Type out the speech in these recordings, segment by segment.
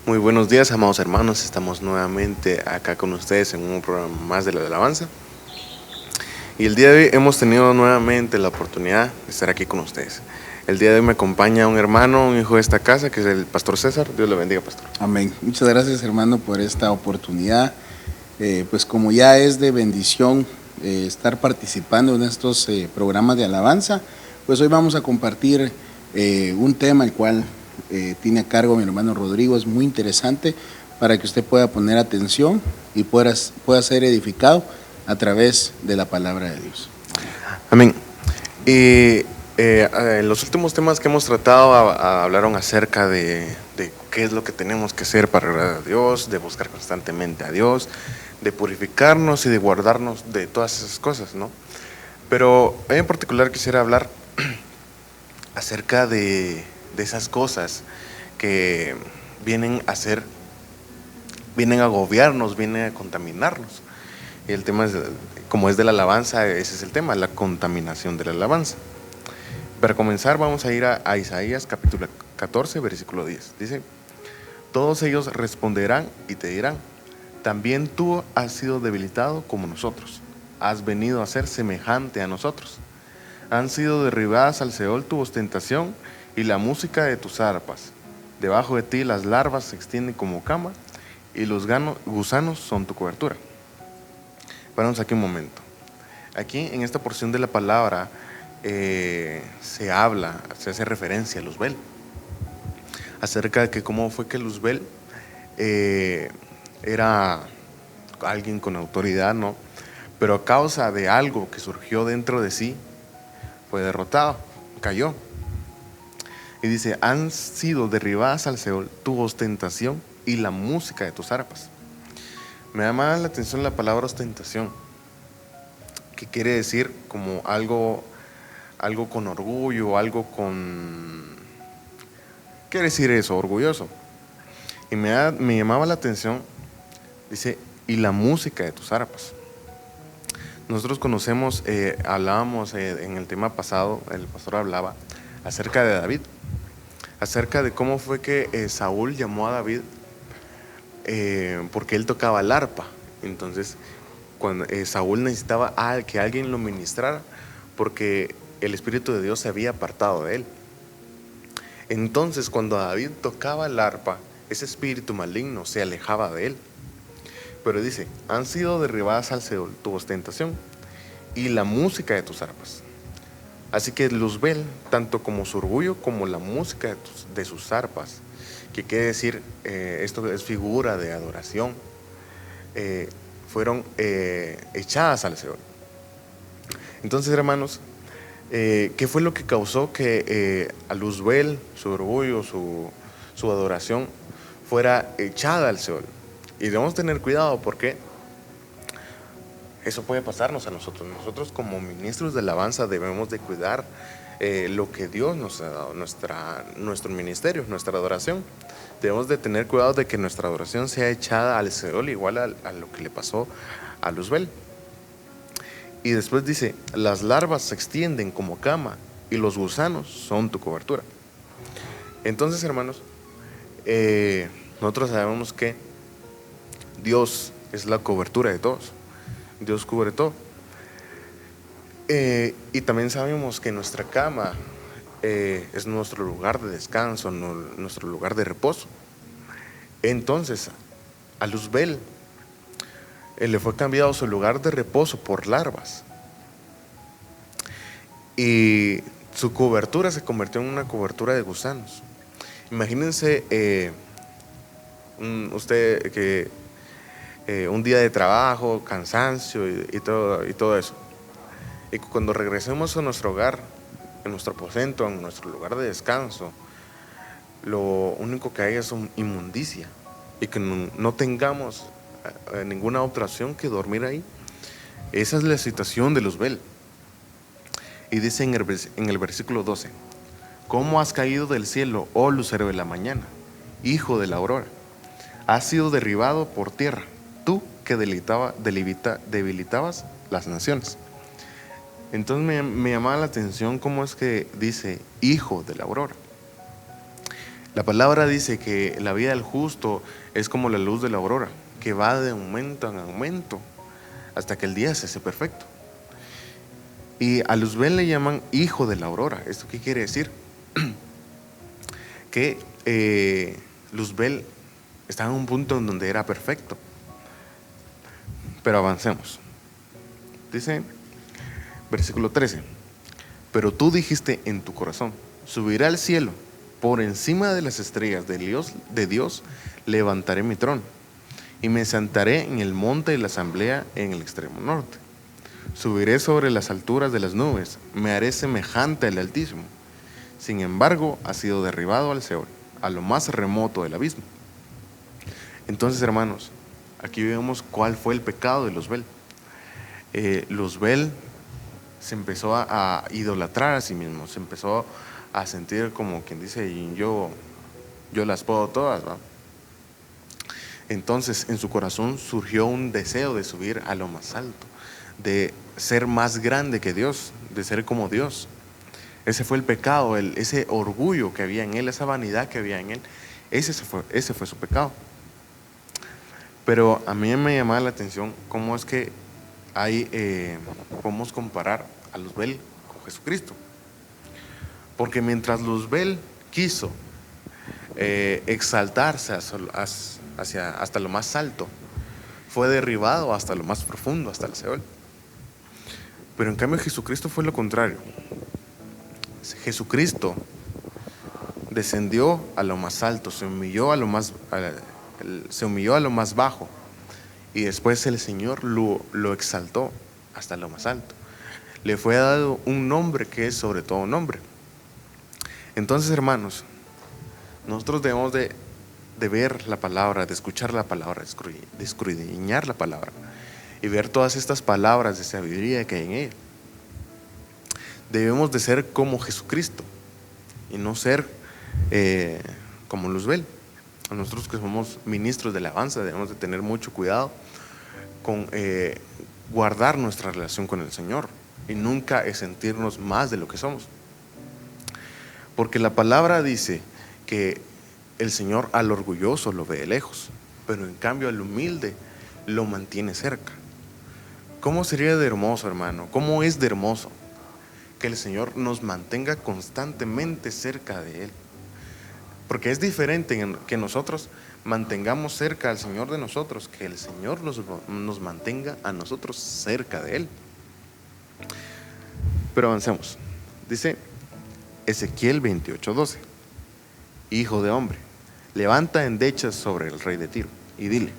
Muy buenos días, amados hermanos. Estamos nuevamente acá con ustedes en un programa más de la alabanza. Y el día de hoy hemos tenido nuevamente la oportunidad de estar aquí con ustedes. El día de hoy me acompaña un hermano, un hijo de esta casa, que es el pastor César. Dios le bendiga, pastor. Amén. Muchas gracias, hermano, por esta oportunidad. Pues como ya es de bendición estar participando en estos programas de alabanza, pues hoy vamos a compartir un tema el cual tiene a cargo mi hermano Rodrigo. Es muy interesante para que usted pueda poner atención y pueda ser edificado a través de la palabra de Dios. Amén. Y los últimos temas que hemos tratado hablaron acerca de qué es lo que tenemos que hacer para agradar a Dios, de buscar constantemente a Dios, de purificarnos y de guardarnos de todas esas cosas, ¿no? Pero en particular quisiera hablar acerca de esas cosas que vienen a agobiarnos, vienen a contaminarnos. Y el tema es, como es de la alabanza, ese es el tema, la contaminación de la alabanza. Para comenzar vamos a ir a Isaías capítulo 14, versículo 10. Dice: todos ellos responderán y te dirán: también tú has sido debilitado como nosotros, has venido a ser semejante a nosotros. Han sido derribadas al Seol tu ostentación y la música de tus arpas. Debajo de ti las larvas se extienden como cama y los gusanos son tu cobertura. Paramos aquí un momento. Aquí en esta porción de la palabra se hace referencia a Luzbel, acerca de que cómo fue que Luzbel era alguien con autoridad, ¿no? Pero a causa de algo que surgió dentro de sí, fue derrotado, cayó. Y dice: han sido derribadas al Seol tu ostentación y la música de tus arpas. Me llama la atención la palabra ostentación, que quiere decir como algo con orgullo, quiere decir eso, orgulloso. Y me llamaba la atención, dice, y la música de tus arpas. Nosotros conocemos, hablábamos en el tema pasado, el pastor hablaba acerca de David, acerca de cómo fue que Saúl llamó a David porque él tocaba el arpa. Entonces, cuando Saúl necesitaba que alguien lo ministrara, porque el Espíritu de Dios se había apartado de él. Entonces, cuando David tocaba el arpa, ese espíritu maligno se alejaba de él. Pero dice: han sido derribadas al Seol tu ostentación y la música de tus arpas. Así que Luzbel, tanto como su orgullo como la música de sus arpas, que quiere decir, esto es figura de adoración, fueron echadas al Seol. Entonces, hermanos, ¿qué fue lo que causó que a Luzbel, su orgullo, su adoración, fuera echada al Seol? Y debemos tener cuidado porque eso puede pasarnos a nosotros. Nosotros como ministros de alabanza debemos de cuidar lo que Dios nos ha dado, nuestro ministerio, nuestra adoración. Debemos de tener cuidado de que nuestra adoración sea echada al Seol, igual a lo que le pasó a Luzbel. Y después dice: las larvas se extienden como cama y los gusanos son tu cobertura. Entonces, hermanos, nosotros sabemos que Dios es la cobertura de todos. Dios cubre todo. Y también sabemos que nuestra cama es nuestro lugar de descanso, nuestro lugar de reposo. Entonces, a Luzbel le fue cambiado su lugar de reposo por larvas. Y su cobertura se convirtió en una cobertura de gusanos. Imagínense usted que un día de trabajo, cansancio y todo eso. Y cuando regresemos a nuestro hogar, en nuestro aposento, en nuestro lugar de descanso, lo único que hay es inmundicia y que no tengamos ninguna otra opción que dormir ahí. Esa es la situación de Luzbel. Y dice en el versículo 12: ¿cómo has caído del cielo, oh lucero de la mañana, hijo de la aurora? Has sido derribado por tierra, tú que debilitabas las naciones. Entonces me llamaba la atención cómo es que dice hijo de la aurora. La palabra dice que la vida del justo es como la luz de la aurora, que va de aumento en aumento hasta que el día se hace perfecto. Y a Luzbel le llaman hijo de la aurora. ¿Esto qué quiere decir? Que Luzbel estaba en un punto en donde era perfecto. Pero avancemos. Dice, versículo 13: pero tú dijiste en tu corazón, subiré al cielo, por encima de las estrellas de Dios levantaré mi trono, y me sentaré en el monte de la asamblea en el extremo norte. Subiré sobre las alturas de las nubes, me haré semejante al Altísimo. Sin embargo, ha sido derribado al Seol, a lo más remoto del abismo. Entonces, hermanos, aquí vemos cuál fue el pecado de Luzbel. Luzbel se empezó a idolatrar a sí mismo, se empezó a sentir como quien dice, yo las puedo todas, ¿va? Entonces en su corazón surgió un deseo de subir a lo más alto, de ser más grande que Dios, de ser como Dios. Ese fue el pecado, ese orgullo que había en él, esa vanidad que había en él, ese fue su pecado. Pero a mí me llamaba la atención cómo es que podemos comparar a Luzbel con Jesucristo. Porque mientras Luzbel quiso exaltarse hasta lo más alto, fue derribado hasta lo más profundo, hasta el Seol. Pero en cambio Jesucristo fue lo contrario. Jesucristo descendió a lo más alto, se humilló a lo más bajo, y después el Señor lo exaltó hasta lo más alto. Le fue dado un nombre que es sobre todo nombre. Entonces, hermanos, nosotros debemos de ver la palabra, de escuchar la palabra, de escudriñar la palabra y ver todas estas palabras de sabiduría que hay en ella. Debemos de ser como Jesucristo y no ser como Luzbel. Nosotros que somos ministros de alabanza debemos de tener mucho cuidado con guardar nuestra relación con el Señor y nunca sentirnos más de lo que somos. Porque la palabra dice que el Señor al orgulloso lo ve de lejos, pero en cambio al humilde lo mantiene cerca. ¿Cómo sería de hermoso, hermano? ¿Cómo es de hermoso que el Señor nos mantenga constantemente cerca de Él? Porque es diferente que nosotros mantengamos cerca al Señor de nosotros, que el Señor nos mantenga a nosotros cerca de Él. Pero avancemos. Dice Ezequiel 28:12: hijo de hombre, levanta endechas sobre el rey de Tiro y dile,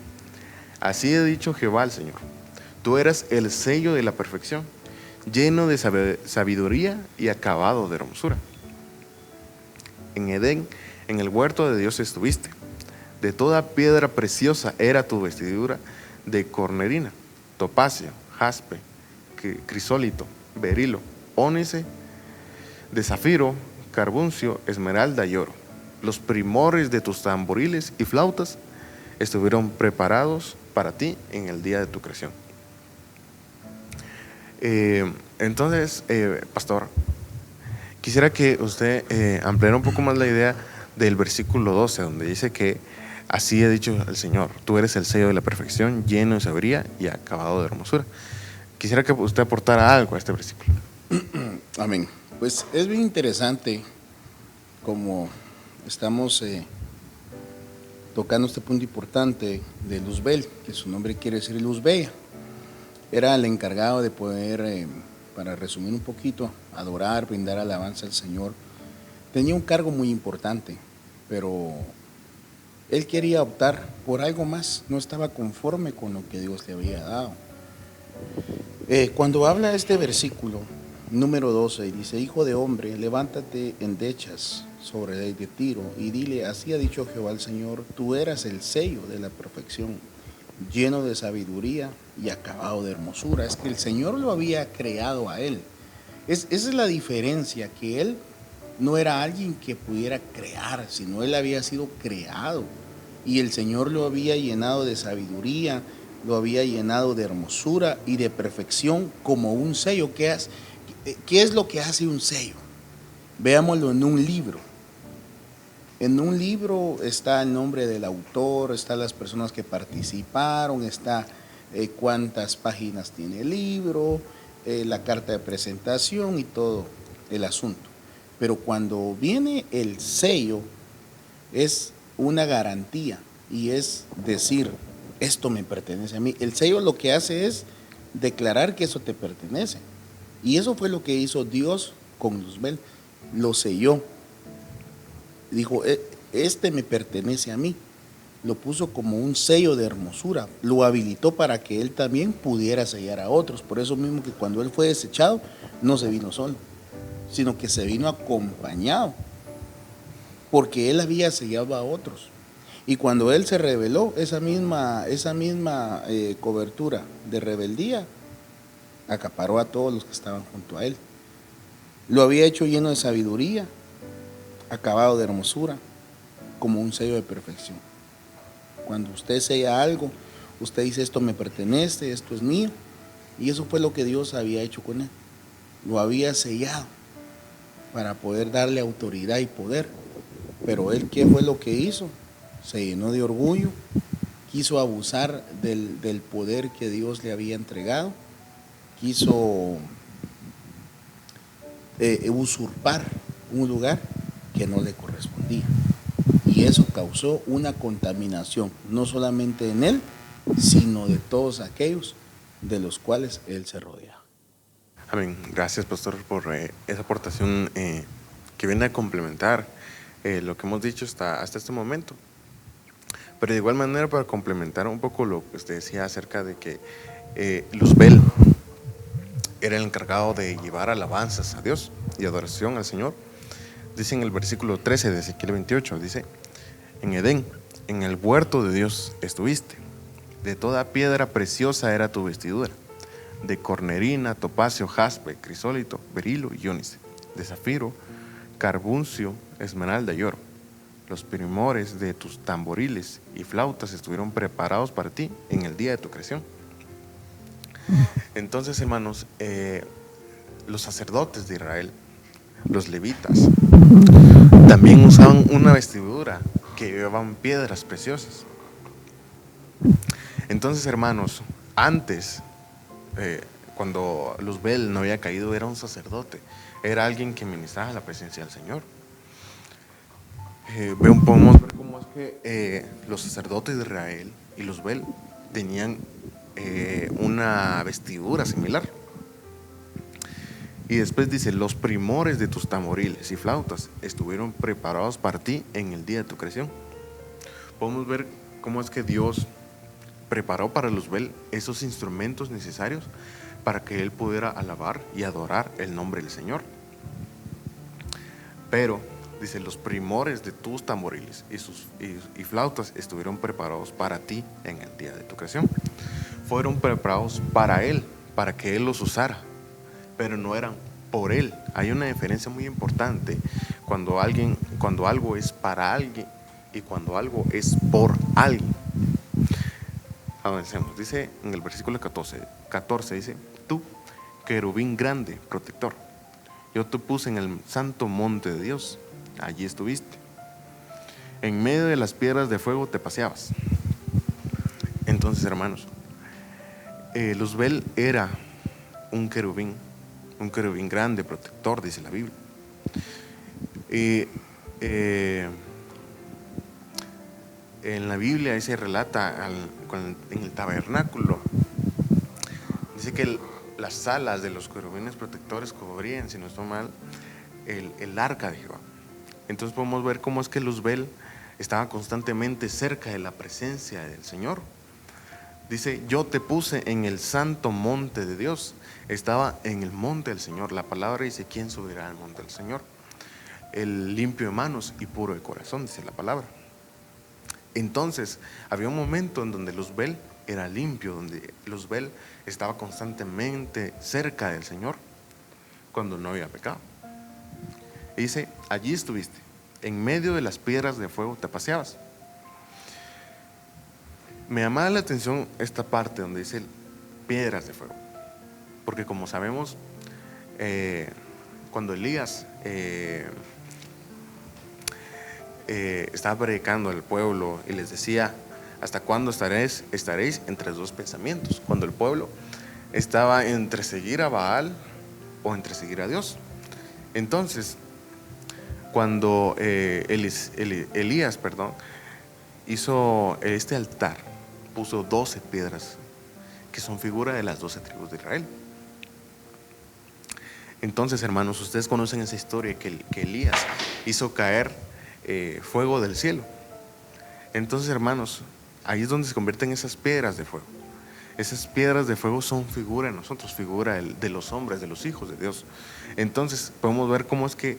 así ha dicho Jehová el Señor, tú eras el sello de la perfección, lleno de sabiduría y acabado de hermosura. En Edén, en el huerto de Dios estuviste, de toda piedra preciosa era tu vestidura, de cornerina, topacio, jaspe, crisólito, berilo, ónice, de zafiro, carbuncio, esmeralda y oro. Los primores de tus tamboriles y flautas estuvieron preparados para ti en el día de tu creación. Entonces, pastor, quisiera que usted ampliara un poco más la idea del versículo 12, donde dice que así ha dicho el Señor, tú eres el sello de la perfección, lleno de sabiduría y acabado de hermosura. Quisiera que usted aportara algo a este versículo. Amén. Pues es bien interesante como estamos tocando este punto importante de Luzbel, que su nombre quiere decir luz bella. Era el encargado de poder, para resumir un poquito, adorar, brindar alabanza al Señor. Tenía un cargo muy importante, pero él quería optar por algo más, no estaba conforme con lo que Dios le había dado. Cuando habla este versículo, número 12, y dice, hijo de hombre, levántate endechas sobre el rey de Tiro y dile, así ha dicho Jehová el Señor, tú eras el sello de la perfección, lleno de sabiduría y acabado de hermosura. Es que el Señor lo había creado a él. Esa es la diferencia, que él no era alguien que pudiera crear, sino él había sido creado y el Señor lo había llenado de sabiduría, lo había llenado de hermosura y de perfección como un sello. ¿Qué es lo que hace un sello? Veámoslo en un libro. En un libro está el nombre del autor, están las personas que participaron, está cuántas páginas tiene el libro, la carta de presentación y todo el asunto. Pero cuando viene el sello, es una garantía y es decir, esto me pertenece a mí. El sello lo que hace es declarar que eso te pertenece. Y eso fue lo que hizo Dios con Luzbel. Lo selló. Dijo, este me pertenece a mí. Lo puso como un sello de hermosura. Lo habilitó para que él también pudiera sellar a otros. Por eso mismo que cuando él fue desechado, no se vino solo, sino que se vino acompañado, porque él había sellado a otros. Y cuando él se rebeló, esa misma cobertura de rebeldía acaparó a todos los que estaban junto a él. Lo había hecho lleno de sabiduría, acabado de hermosura, como un sello de perfección. Cuando usted sella algo, usted dice, esto me pertenece, esto es mío. Y eso fue lo que Dios había hecho con él. Lo había sellado para poder darle autoridad y poder. Pero él, ¿qué fue lo que hizo? Se llenó de orgullo, quiso abusar del poder que Dios le había entregado, quiso usurpar un lugar que no le correspondía. Y eso causó una contaminación, no solamente en él, sino de todos aquellos de los cuales él se rodea. Amén. Gracias, pastor, por esa aportación que viene a complementar lo que hemos dicho hasta este momento. Pero de igual manera, para complementar un poco lo que usted decía acerca de que Luzbel era el encargado de llevar alabanzas a Dios y adoración al Señor. Dice en el versículo 13 de Ezequiel 28, dice, en Edén, en el huerto de Dios estuviste, de toda piedra preciosa era tu vestidura, de cornerina, topacio, jaspe, crisólito, berilo y ónice, de zafiro, carbuncio, esmeralda y oro. Los primores de tus tamboriles y flautas estuvieron preparados para ti en el día de tu creación. Entonces, hermanos, los sacerdotes de Israel, los levitas, también usaban una vestidura que llevaban piedras preciosas. Entonces, hermanos, antes, cuando Luzbel no había caído, era un sacerdote, era alguien que ministraba la presencia del Señor. Podemos ver cómo es que los sacerdotes de Israel y Luzbel tenían una vestidura similar. Y después dice, los primores de tus tamboriles y flautas estuvieron preparados para ti en el día de tu creación. Podemos ver cómo es que Dios preparó para Luzbel esos instrumentos necesarios para que él pudiera alabar y adorar el nombre del Señor. Pero, dice, los primores de tus tamboriles y flautas estuvieron preparados para ti en el día de tu creación. Fueron preparados para él, para que él los usara, pero no eran por él. Hay una diferencia muy importante cuando algo es para alguien y cuando algo es por alguien. Avancemos. Dice en el versículo 14 dice, tú, querubín grande, protector, yo te puse en el santo monte de Dios, allí estuviste. En medio de las piedras de fuego te paseabas. Entonces, hermanos, Luzbel era un querubín grande, protector, dice la Biblia. En la Biblia ahí se relata en el tabernáculo, dice que las alas de los querubines protectores cubrían, si no estoy mal, el arca de Jehová. Entonces podemos ver cómo es que Luzbel estaba constantemente cerca de la presencia del Señor. Dice, yo te puse en el santo monte de Dios. Estaba en el monte del Señor. La palabra dice, ¿quién subirá al monte del Señor? El limpio de manos y puro de corazón, dice la palabra. Entonces, había un momento en donde Luzbel era limpio, donde Luzbel estaba constantemente cerca del Señor, cuando no había pecado. Y dice, allí estuviste, en medio de las piedras de fuego te paseabas. Me llamaba la atención esta parte donde dice piedras de fuego, porque como sabemos, cuando Elías estaba predicando al pueblo y les decía: ¿hasta cuándo estaréis entre dos pensamientos? Cuando el pueblo estaba entre seguir a Baal o entre seguir a Dios. Entonces, cuando Elías hizo este altar, puso 12 piedras que son figura de las 12 tribus de Israel. Entonces, hermanos, ustedes conocen esa historia que Elías hizo caer fuego del cielo. Entonces, hermanos, ahí es donde se convierten esas piedras de fuego. Esas piedras de fuego son figura de nosotros, figura de los hombres, de los hijos de Dios. Entonces podemos ver cómo es que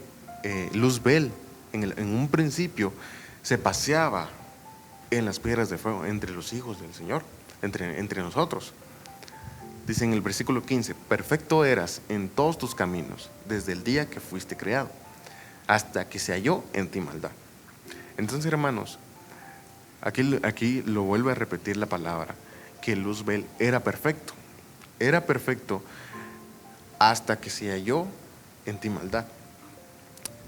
Luzbel en un principio se paseaba en las piedras de fuego entre los hijos del Señor, entre nosotros. Dice en el versículo 15: perfecto eras en todos tus caminos desde el día que fuiste creado, hasta que se halló en ti maldad. Entonces, hermanos, aquí lo vuelve a repetir la palabra, que Luzbel era perfecto hasta que se halló en ti maldad.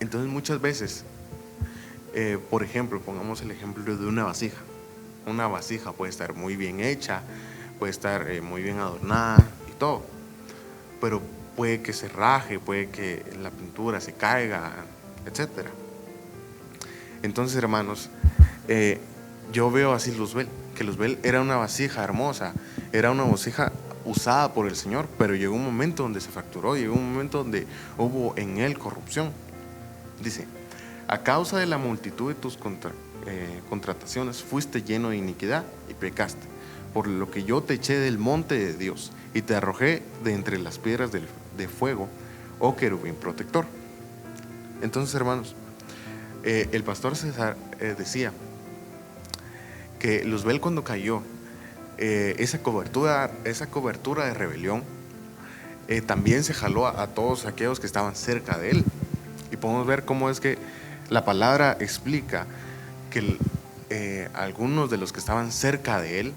Entonces muchas veces, por ejemplo, pongamos el ejemplo de una vasija. Una vasija puede estar muy bien hecha, puede estar muy bien adornada y todo, pero puede que se raje, puede que la pintura se caiga, etc. Entonces, hermanos, yo veo así Luzbel, que Luzbel era una vasija hermosa, era una vasija usada por el Señor, pero llegó un momento donde se fracturó, llegó un momento donde hubo en él corrupción. Dice: a causa de la multitud de tus contrataciones fuiste lleno de iniquidad y pecaste, por lo que yo te eché del monte de Dios y te arrojé de entre las piedras de fuego, oh querubín protector. Entonces, hermanos, el pastor César decía que Luzbel, cuando cayó, esa cobertura de rebelión, también se jaló a todos aquellos que estaban cerca de él. Y podemos ver cómo es que la palabra explica que algunos de los que estaban cerca de él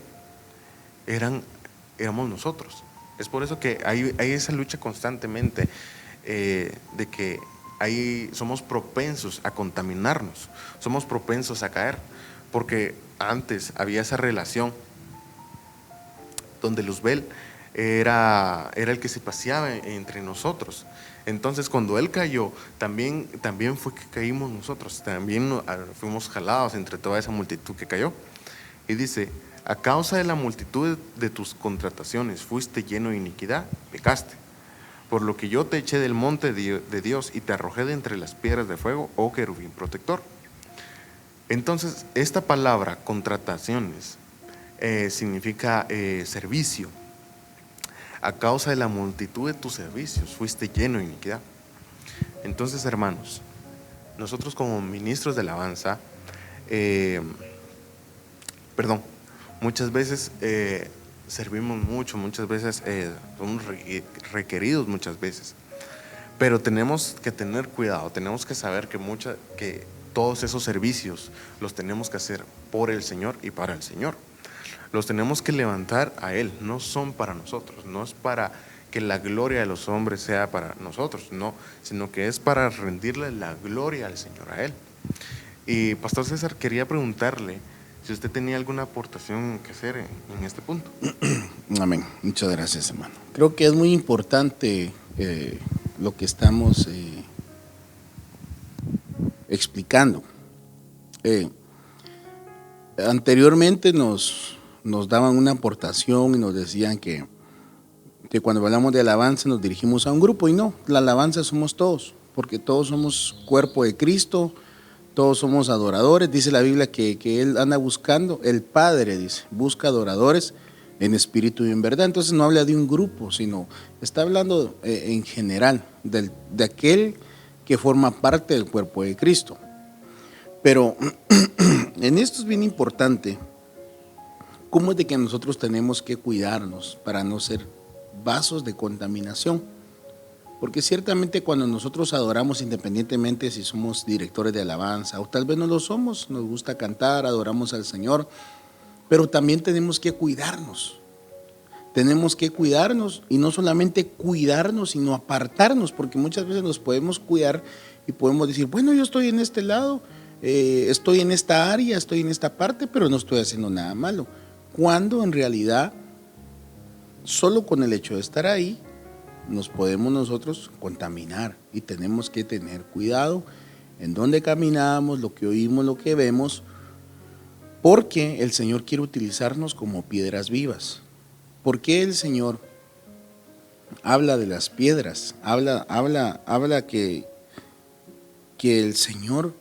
éramos nosotros. Es por eso que hay esa lucha constantemente, de que somos propensos a contaminarnos, somos propensos a caer, porque antes había esa relación donde Luzbel era el que se paseaba entre nosotros. Entonces, cuando él cayó, también fue que caímos nosotros, también fuimos jalados entre toda esa multitud que cayó. Y dice: a causa de la multitud de tus contrataciones fuiste lleno de iniquidad, pecaste, por lo que yo te eché del monte de Dios y te arrojé de entre las piedras de fuego, oh querubín protector. Entonces, esta palabra contrataciones significa servicio. A causa de la multitud de tus servicios fuiste lleno de iniquidad. Entonces, hermanos, nosotros como ministros de alabanza, muchas veces servimos mucho, muchas veces somos requeridos muchas veces, pero tenemos que tener cuidado, tenemos que saber que todos esos servicios los tenemos que hacer por el Señor y para el Señor. Los tenemos que levantar a Él, no son para nosotros, no es para que la gloria de los hombres sea para nosotros, no, sino que es para rendirle la gloria al Señor, a Él. Y Pastor César, quería preguntarle si usted tenía alguna aportación que hacer en este punto. Amén, muchas gracias, hermano. Creo que es muy importante lo que estamos explicando. Anteriormente nos daban una aportación y nos decían que cuando hablamos de alabanza nos dirigimos a un grupo, y no, la alabanza somos todos, porque todos somos cuerpo de Cristo, todos somos adoradores. Dice la Biblia que Él anda buscando, el Padre dice, busca adoradores en espíritu y en verdad. Entonces no habla de un grupo, sino está hablando en general de aquel que forma parte del cuerpo de Cristo. Pero en esto es bien importante cómo es de que nosotros tenemos que cuidarnos para no ser vasos de contaminación. Porque ciertamente cuando nosotros adoramos, independientemente si somos directores de alabanza o tal vez no lo somos, nos gusta cantar, adoramos al Señor, pero también tenemos que cuidarnos. Tenemos que cuidarnos, y no solamente cuidarnos, sino apartarnos, porque muchas veces nos podemos cuidar y podemos decir, bueno, yo estoy en este lado, estoy en esta área, estoy en esta parte, pero no estoy haciendo nada malo. Cuando en realidad, solo con el hecho de estar ahí, nos podemos nosotros contaminar y tenemos que tener cuidado en dónde caminamos, lo que oímos, lo que vemos, porque el Señor quiere utilizarnos como piedras vivas. ¿Por qué el Señor habla de las piedras? Habla que el Señor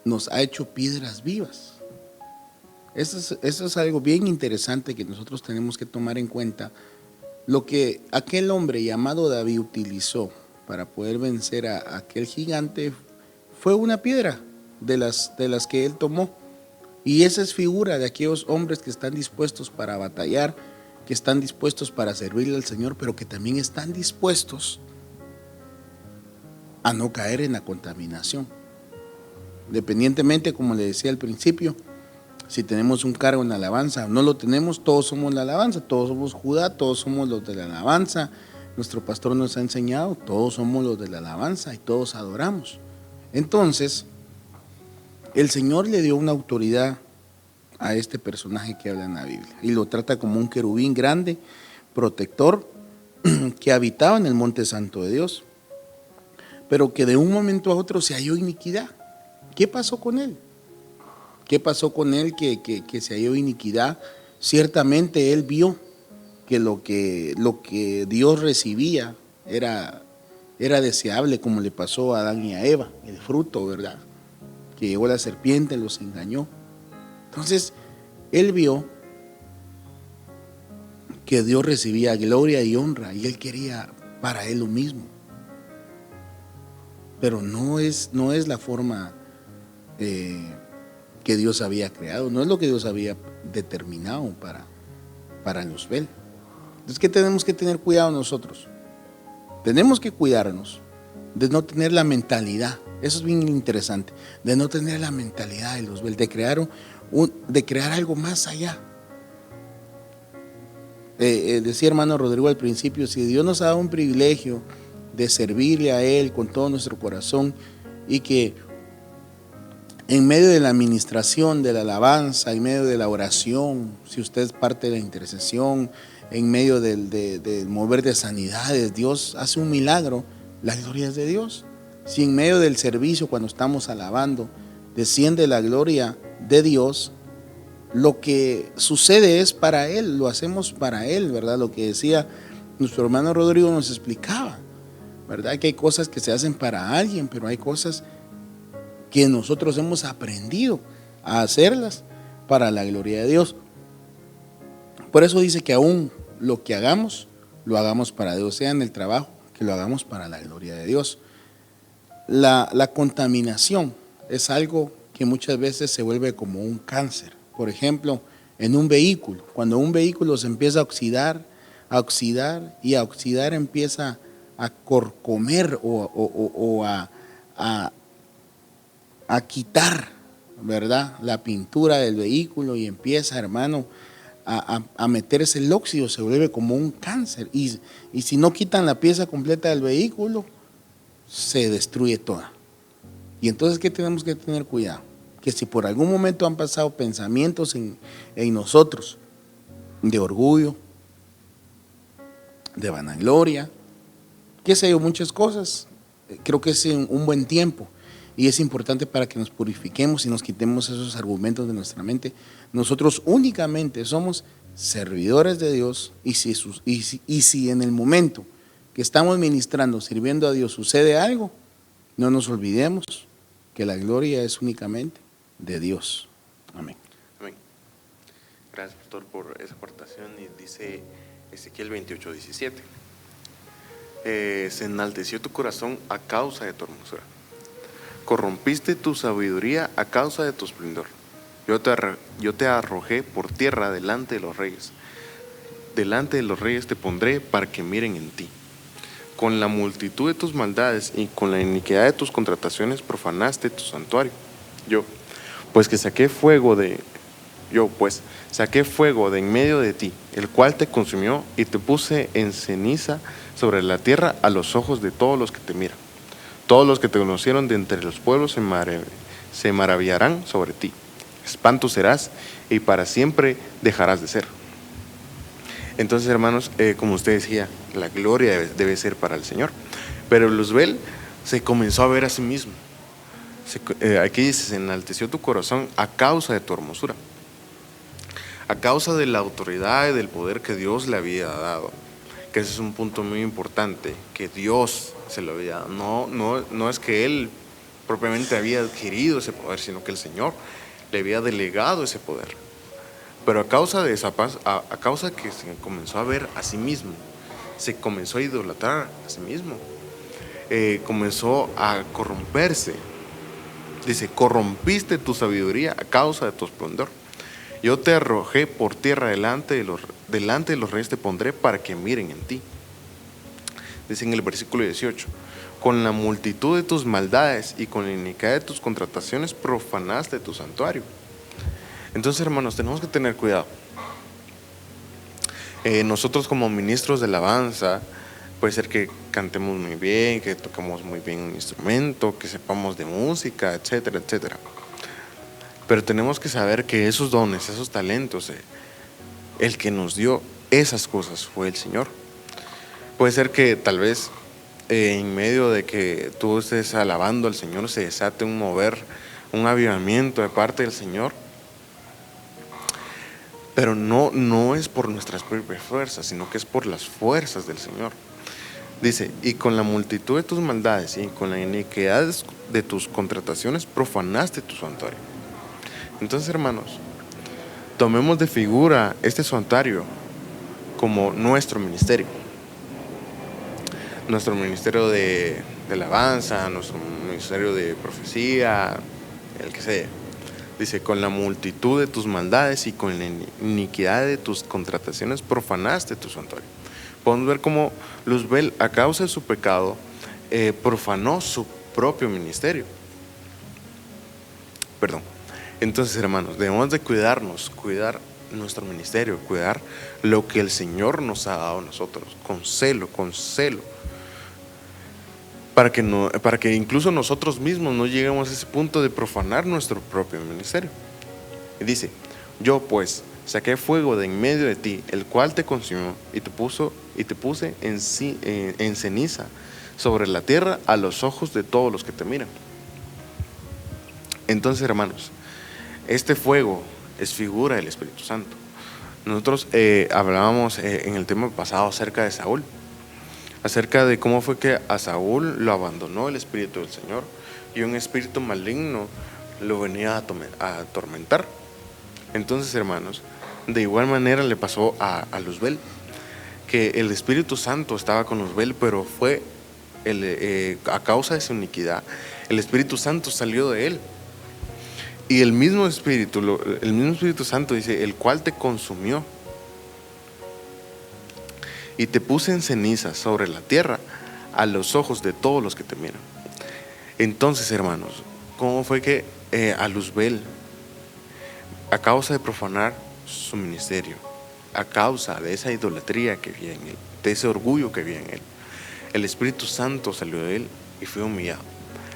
nos ha hecho piedras vivas. Eso es algo bien interesante que nosotros tenemos que tomar en cuenta. Lo que aquel hombre llamado David utilizó para poder vencer a aquel gigante fue una piedra de las que él tomó. Y esa es figura de aquellos hombres que están dispuestos para batallar, que están dispuestos para servirle al Señor, pero que también están dispuestos a no caer en la contaminación. Independientemente, como le decía al principio, si tenemos un cargo en la alabanza o no lo tenemos, todos somos la alabanza, todos somos Judá, todos somos los de la alabanza. Nuestro pastor nos ha enseñado, todos somos los de la alabanza y todos adoramos. Entonces, el Señor le dio una autoridad a este personaje que habla en la Biblia y lo trata como un querubín grande, protector, que habitaba en el monte santo de Dios, pero que de un momento a otro se halló iniquidad. ¿Qué pasó con él? ¿Qué pasó con él que se halló iniquidad? Ciertamente él vio que lo que Dios recibía era deseable, como le pasó a Adán y a Eva, el fruto, ¿verdad? Que llegó la serpiente, los engañó. Entonces, él vio que Dios recibía gloria y honra y él quería para él lo mismo. Pero no es la forma que Dios había creado, no es lo que Dios había determinado para Luzbel. Entonces, ¿qué tenemos que tener cuidado nosotros? Tenemos que cuidarnos de no tener la mentalidad, eso es bien interesante, de no tener la mentalidad de Luzbel, de crear algo más allá. Decía hermano Rodrigo al principio, si Dios nos ha dado un privilegio de servirle a Él con todo nuestro corazón y que en medio de la administración, de la alabanza, en medio de la oración, si usted es parte de la intercesión, en medio del mover de sanidades, Dios hace un milagro, la gloria es de Dios. Si en medio del servicio, cuando estamos alabando, desciende la gloria de Dios, lo que sucede es para Él, lo hacemos para Él, ¿verdad? Lo que decía nuestro hermano Rodrigo nos explicaba, ¿verdad? Que hay cosas que se hacen para alguien, pero hay cosas que nosotros hemos aprendido a hacerlas para la gloria de Dios. Por eso dice que aún lo que hagamos, lo hagamos para Dios, sea en el trabajo, que lo hagamos para la gloria de Dios. La contaminación es algo que muchas veces se vuelve como un cáncer. Por ejemplo, en un vehículo, cuando un vehículo se empieza a oxidar y a oxidar, empieza a corcomer o a quitar, ¿verdad?, la pintura del vehículo y empieza, hermano, a meterse el óxido, se vuelve como un cáncer. Y si no quitan la pieza completa del vehículo, se destruye toda. Y entonces, ¿qué tenemos que tener cuidado? Que si por algún momento han pasado pensamientos en nosotros de orgullo, de vanagloria, qué sé yo, muchas cosas, creo que es un buen tiempo y es importante para que nos purifiquemos y nos quitemos esos argumentos de nuestra mente. Nosotros únicamente somos servidores de Dios y si en el momento que estamos ministrando, sirviendo a Dios, sucede algo, no nos olvidemos que la gloria es únicamente de Dios. Amén. Amén. Gracias, pastor, por esa aportación. Y dice Ezequiel 28:17. Se enalteció tu corazón a causa de tu hermosura. Corrompiste tu sabiduría a causa de tu esplendor. Yo te arrojé por tierra delante de los reyes. Delante de los reyes te pondré para que miren en ti. Con la multitud de tus maldades y con la iniquidad de tus contrataciones profanaste tu santuario. Yo pues saqué fuego de en medio de ti, el cual te consumió y te puse en ceniza sobre la tierra a los ojos de todos los que te miran. Todos los que te conocieron de entre los pueblos se maravillarán sobre ti. Espanto serás y para siempre dejarás de ser. Entonces, hermanos, como usted decía, la gloria debe ser para el Señor. Pero Luzbel se comenzó a ver a sí mismo. Aquí dice, se enalteció tu corazón a causa de tu hermosura, a causa de la autoridad y del poder que Dios le había dado. Que ese es un punto muy importante, que Dios se lo había dado. No es que él propiamente había adquirido ese poder, sino que el Señor le había delegado ese poder. Pero a causa de esa paz, a causa que se comenzó a ver a sí mismo, se comenzó a idolatrar a sí mismo, comenzó a corromperse. Dice, corrompiste tu sabiduría a causa de tu esplendor. Yo te arrojé por tierra delante de los reyes te pondré para que miren en ti. Dice en el versículo 18, con la multitud de tus maldades y con la iniquidad de tus contrataciones profanaste tu santuario. Entonces, hermanos, tenemos que tener cuidado. Nosotros como ministros de alabanza, puede ser que cantemos muy bien, que tocamos muy bien un instrumento, que sepamos de música, etcétera, etcétera. Pero tenemos que saber que esos dones, esos talentos, el que nos dio esas cosas fue el Señor. Puede ser que tal vez en medio de que tú estés alabando al Señor se desate un mover, un avivamiento de parte del Señor. Pero no es por nuestras propias fuerzas, sino que es por las fuerzas del Señor. Dice, y con la multitud de tus maldades y con la iniquidad de tus contrataciones profanaste tu santuario. Entonces, hermanos, tomemos de figura este santuario como nuestro ministerio. Nuestro ministerio de alabanza, nuestro ministerio de profecía, el que sea. Dice, con la multitud de tus maldades y con la iniquidad de tus contrataciones profanaste tu santuario. Podemos ver cómo Luzbel, a causa de su pecado, profanó su propio ministerio. Perdón. Entonces, hermanos, debemos de cuidar nuestro ministerio, cuidar lo que el Señor nos ha dado a nosotros, con celo, para que incluso nosotros mismos no lleguemos a ese punto de profanar nuestro propio ministerio. Y dice, yo pues saqué fuego de en medio de ti, el cual te consumió y te puse en ceniza sobre la tierra a los ojos de todos los que te miran. Entonces, hermanos, este fuego es figura del Espíritu Santo. Nosotros hablábamos en el tema pasado acerca de Saúl, acerca de cómo fue que a Saúl lo abandonó el Espíritu del Señor y un espíritu maligno lo venía a atormentar. Entonces, hermanos, de igual manera le pasó a Luzbel, que el Espíritu Santo estaba con Luzbel, pero fue a causa de su iniquidad, el Espíritu Santo salió de él. Y el mismo Espíritu Santo dice, el cual te consumió y te puse en ceniza sobre la tierra a los ojos de todos los que te miran. Entonces, hermanos, ¿cómo fue que a Luzbel, a causa de profanar su ministerio, a causa de esa idolatría que había en él, de ese orgullo que había en él, el Espíritu Santo salió de él y fue humillado?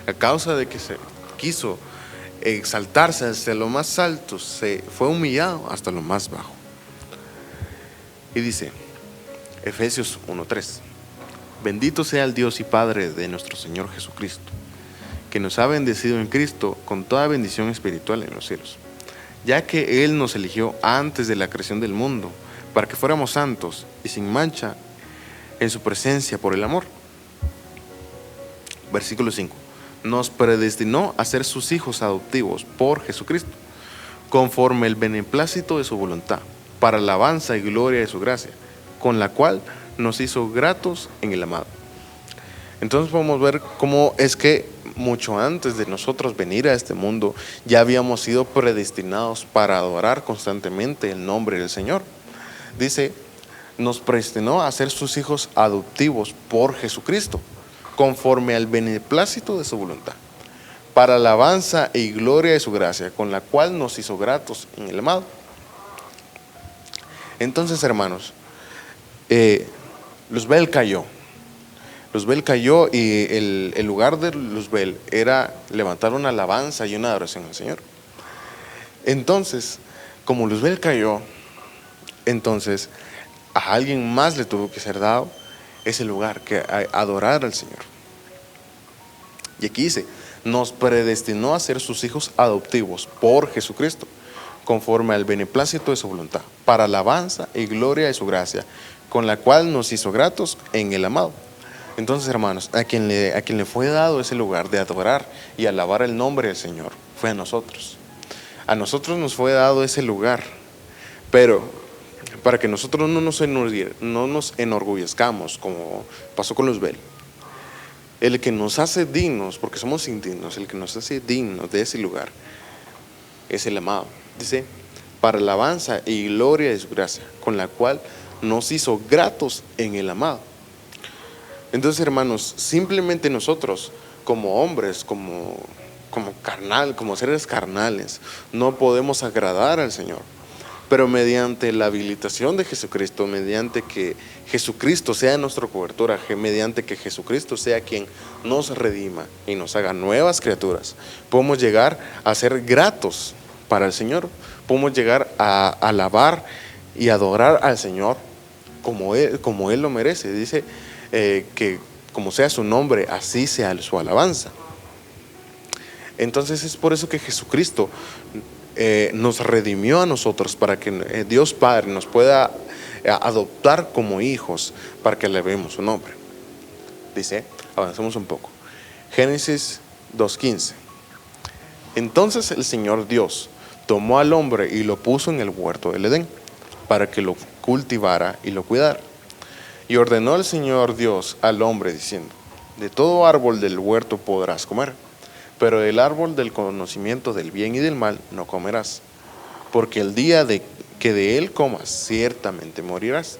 A causa de que se quiso exaltarse desde lo más alto, se fue humillado hasta lo más bajo. Y dice Efesios 1:3, bendito sea el Dios y Padre de nuestro Señor Jesucristo, que nos ha bendecido en Cristo con toda bendición espiritual en los cielos, ya que Él nos eligió antes de la creación del mundo para que fuéramos santos y sin mancha en su presencia por el amor. Versículo 5, nos predestinó a ser sus hijos adoptivos por Jesucristo, conforme el beneplácito de su voluntad, para alabanza y gloria de su gracia, con la cual nos hizo gratos en el amado. Entonces podemos ver cómo es que mucho antes de nosotros venir a este mundo, ya habíamos sido predestinados para adorar constantemente el nombre del Señor. Dice, nos predestinó a ser sus hijos adoptivos por Jesucristo, conforme al beneplácito de su voluntad, para alabanza y gloria de su gracia, con la cual nos hizo gratos en el amado. Entonces, hermanos, Luzbel cayó, Luzbel cayó y el lugar de Luzbel era levantar una alabanza y una adoración al Señor. Entonces, como Luzbel cayó, entonces a alguien más le tuvo que ser dado ese lugar, que adorar al Señor. Y aquí dice, nos predestinó a ser sus hijos adoptivos por Jesucristo, conforme al beneplácito de su voluntad, para alabanza y gloria de su gracia, con la cual nos hizo gratos en el amado. Entonces, hermanos, a quien le fue dado ese lugar de adorar y alabar el nombre del Señor fue a nosotros. A nosotros nos fue dado ese lugar, pero para que nosotros no nos enorgullezcamos, como pasó con Luzbel. El que nos hace dignos, porque somos indignos, el que nos hace dignos de ese lugar es el amado. Dice, para alabanza y gloria de su gracia, con la cual nos hizo gratos en el amado. Entonces, hermanos, simplemente nosotros, como hombres, como seres carnales, no podemos agradar al Señor. Pero mediante la habilitación de Jesucristo, mediante que Jesucristo sea nuestra cobertura, mediante que Jesucristo sea quien nos redima y nos haga nuevas criaturas, podemos llegar a ser gratos para el Señor. Podemos llegar a alabar y adorar al Señor como Él lo merece. Dice que como sea su nombre, así sea su alabanza. Entonces es por eso que Jesucristo nos redimió a nosotros, para que Dios Padre nos pueda adoptar como hijos, para que alabemos su nombre. Dice, avancemos un poco. Génesis 2:15. Entonces el Señor Dios tomó al hombre y lo puso en el huerto del Edén, para que lo cultivara y lo cuidara. Y ordenó el Señor Dios al hombre diciendo, de todo árbol del huerto podrás comer, pero del árbol del conocimiento del bien y del mal no comerás, porque el día que de él comas ciertamente morirás.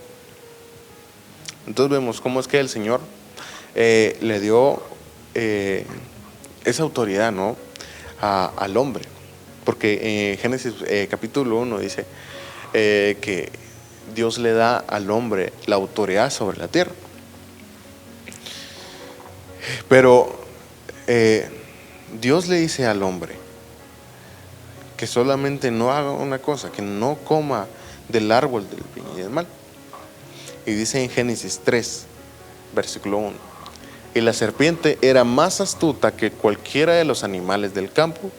Entonces vemos cómo es que el Señor le dio esa autoridad, ¿no?, al hombre, porque en Génesis capítulo 1 dice que Dios le da al hombre la autoridad sobre la tierra. Pero Dios le dice al hombre que solamente no haga una cosa, que no coma del árbol del bien y del mal. Y dice en Génesis 3, versículo 1, y la serpiente era más astuta que cualquiera de los animales del campo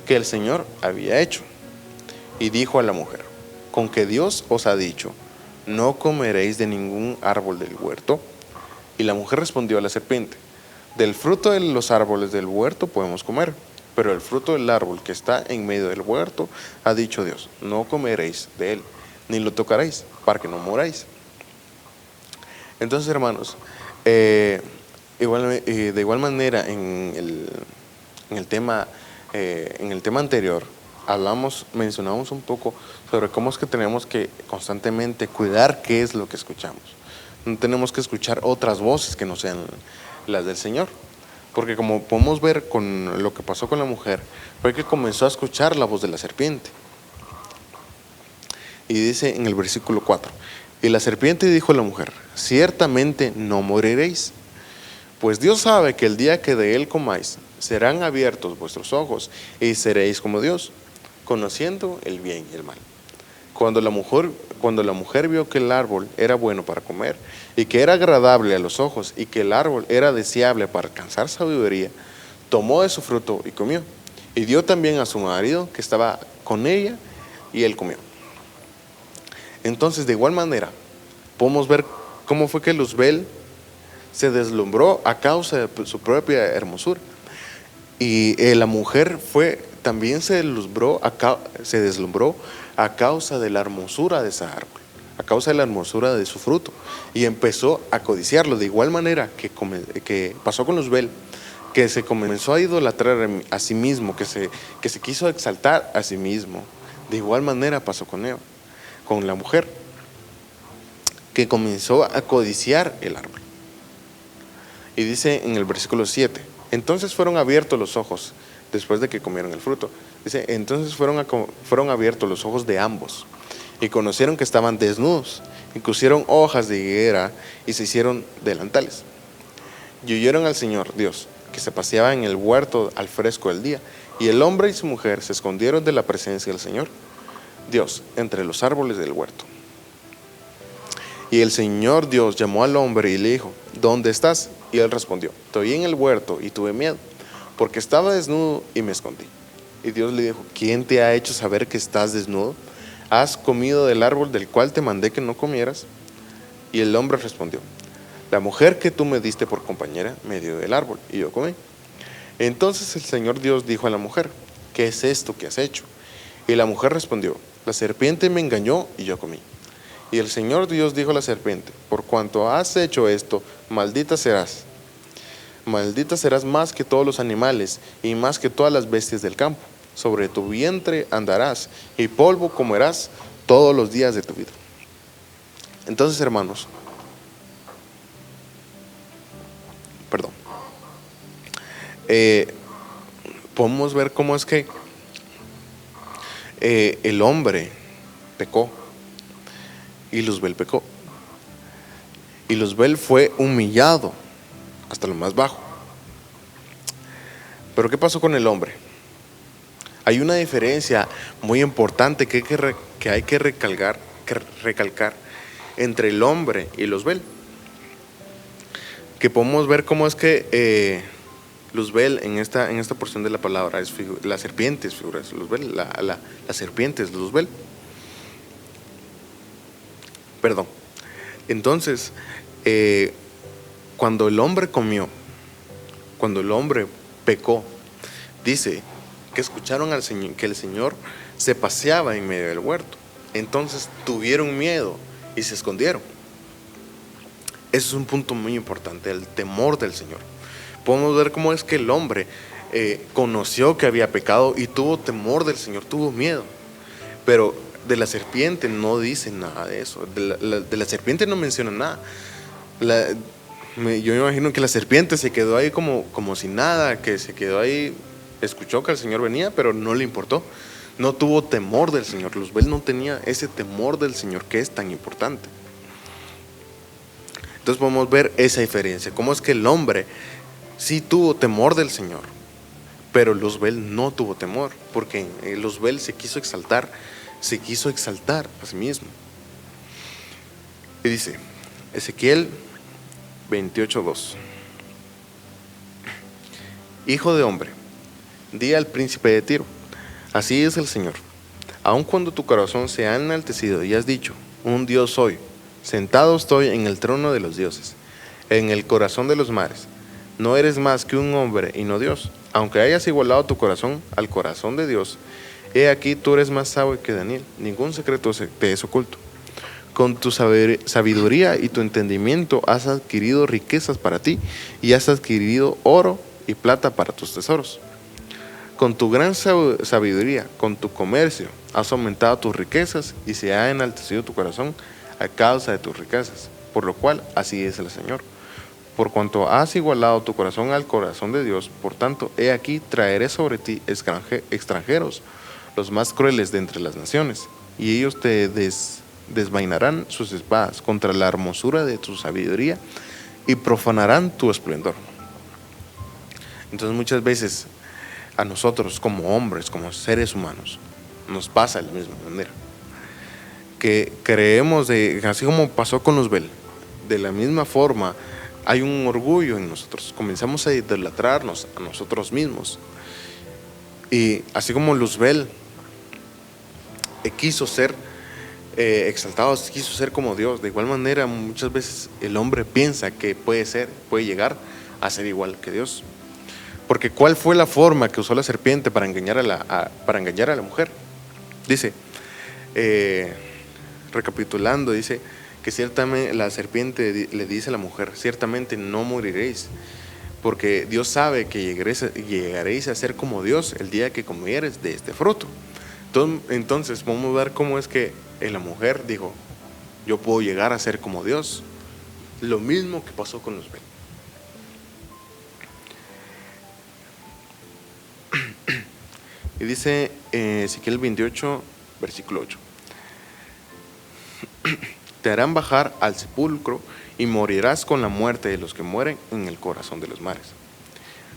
que el Señor había hecho. Y dijo a la mujer, con que Dios os ha dicho, no comeréis de ningún árbol del huerto. Y la mujer respondió a la serpiente, del fruto de los árboles del huerto podemos comer, pero el fruto del árbol que está en medio del huerto, ha dicho Dios, no comeréis de él, ni lo tocaréis, para que no moráis. Entonces, hermanos, de igual manera en el tema anterior, mencionamos un poco sobre cómo es que tenemos que constantemente cuidar qué es lo que escuchamos. No tenemos que escuchar otras voces que no sean las del Señor, porque como podemos ver con lo que pasó con la mujer, fue que comenzó a escuchar la voz de la serpiente. Y dice en el versículo 4, y la serpiente dijo a la mujer, ciertamente no moriréis, pues Dios sabe que el día que de él comáis, serán abiertos vuestros ojos y seréis como Dios, conociendo el bien y el mal. Cuando la mujer vio que el árbol era bueno para comer y que era agradable a los ojos y que el árbol era deseable para alcanzar sabiduría, tomó de su fruto y comió, y dio también a su marido que estaba con ella, y él comió. Entonces, de igual manera, podemos ver cómo fue que Luzbel se deslumbró a causa de su propia hermosura, y la mujer también se deslumbró a causa de la hermosura de ese árbol, a causa de la hermosura de su fruto, y empezó a codiciarlo. De igual manera que pasó con Luzbel, que se comenzó a idolatrar a sí mismo, que se quiso exaltar a sí mismo. De igual manera pasó con Eva, con la mujer, que comenzó a codiciar el árbol. Y dice en el versículo 7, entonces fueron abiertos los ojos después de que comieron el fruto. Dice, entonces fueron abiertos los ojos de ambos y conocieron que estaban desnudos y cosieron hojas de higuera y se hicieron delantales. y oyeron al Señor Dios, que se paseaba en el huerto al fresco del día, y el hombre y su mujer se escondieron de la presencia del Señor Dios entre los árboles del huerto. Y el Señor Dios llamó al hombre y le dijo: ¿dónde estás? Y él respondió: te oí en el huerto y tuve miedo, porque estaba desnudo y me escondí. Y Dios le dijo: ¿quién te ha hecho saber que estás desnudo? ¿Has comido del árbol del cual te mandé que no comieras? Y el hombre respondió: la mujer que tú me diste por compañera me dio del árbol y yo comí. Entonces el Señor Dios dijo a la mujer: ¿qué es esto que has hecho? Y la mujer respondió: la serpiente me engañó y yo comí. Y el Señor Dios dijo a la serpiente: por cuanto has hecho esto, maldita serás. Maldita serás más que todos los animales y más que todas las bestias del campo. Sobre tu vientre andarás y polvo comerás todos los días de tu vida. Entonces, hermanos, podemos ver cómo es que el hombre pecó y Luzbel pecó. Y Luzbel fue humillado hasta lo más bajo. Pero ¿qué pasó con el hombre? Hay una diferencia muy importante que hay que recalcar entre el hombre y Luzbel. Que podemos ver cómo es que Luzbel en esta porción de la palabra la serpiente es figura de Luzbel, la serpiente es Luzbel. Perdón. Entonces, cuando el hombre comió, cuando el hombre pecó, dice que escucharon al Señor, que el Señor se paseaba en medio del huerto. Entonces tuvieron miedo y se escondieron. Ese es un punto muy importante, el temor del Señor. Podemos ver cómo es que el hombre conoció que había pecado y tuvo temor del Señor, tuvo miedo. Pero de la serpiente no dice nada de eso. De la serpiente no menciona nada. Yo me imagino que la serpiente se quedó ahí como si nada, que se quedó ahí, escuchó que el Señor venía, pero no le importó. No tuvo temor del Señor. Luzbel no tenía ese temor del Señor que es tan importante. Entonces podemos ver esa diferencia. Cómo es que el hombre sí tuvo temor del Señor, pero Luzbel no tuvo temor, porque Luzbel se quiso exaltar a sí mismo. Y dice Ezequiel 28:2: hijo de hombre, di al príncipe de Tiro: así es el Señor, aun cuando tu corazón se ha enaltecido y has dicho: un Dios soy, sentado estoy en el trono de los dioses, en el corazón de los mares. No eres más que un hombre y no Dios. Aunque hayas igualado tu corazón al corazón de Dios, he aquí tú eres más sabio que Daniel. Ningún secreto te es oculto. Con tu sabiduría y tu entendimiento has adquirido riquezas para ti y has adquirido oro y plata para tus tesoros. Con tu gran sabiduría, con tu comercio, has aumentado tus riquezas y se ha enaltecido tu corazón a causa de tus riquezas. Por lo cual, así es el Señor. Por cuanto has igualado tu corazón al corazón de Dios, por tanto, he aquí traeré sobre ti extranjeros, los más crueles de entre las naciones, y ellos te desvainarán sus espadas contra la hermosura de tu sabiduría y profanarán tu esplendor. Entonces muchas veces a nosotros como hombres, como seres humanos, nos pasa de la misma manera, que creemos, así como pasó con Luzbel, de la misma forma hay un orgullo en nosotros, comenzamos a idolatrarnos a nosotros mismos. Y así como Luzbel quiso ser exaltado, quiso ser como Dios, de igual manera muchas veces el hombre piensa que puede llegar a ser igual que Dios. Porque ¿cuál fue la forma que usó la serpiente para engañar a la mujer? Dice, recapitulando, dice que ciertamente la serpiente le dice a la mujer: ciertamente no moriréis, porque Dios sabe que llegaréis a ser como Dios el día que comieres de este fruto. Entonces vamos a ver cómo es que la mujer dijo: yo puedo llegar a ser como Dios. Lo mismo que pasó con Luzbel. Y dice Ezequiel 28, versículo 8: te harán bajar al sepulcro y morirás con la muerte de los que mueren en el corazón de los mares.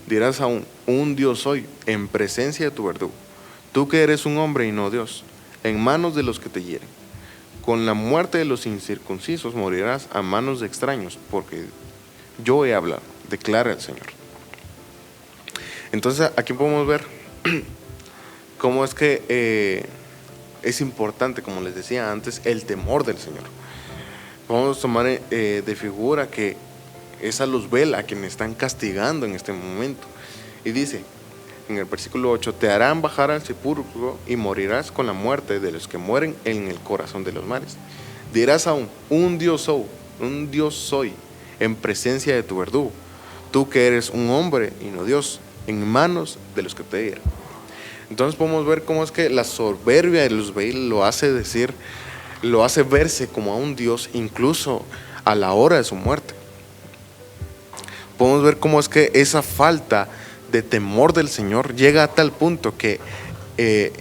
Dirás aún, un Dios soy, en presencia de tu verdugo. Tú que eres un hombre y no Dios, en manos de los que te hieren. Con la muerte de los incircuncisos morirás a manos de extraños, porque yo he hablado, declara el Señor. Entonces aquí podemos ver cómo es que es importante, como les decía antes, el temor del Señor. Vamos a tomar de figura que es a Luzbel a quien están castigando en este momento. Y dice en el versículo 8, te harán bajar al sepulcro y morirás con la muerte de los que mueren en el corazón de los mares. Dirás aún, un Dios soy, en presencia de tu verdugo. Tú que eres un hombre y no Dios, en manos de los que te hieren. Entonces podemos ver cómo es que la soberbia de Luzbel lo hace verse como a un Dios incluso a la hora de su muerte. Podemos ver cómo es que esa falta de temor del Señor llega a tal punto que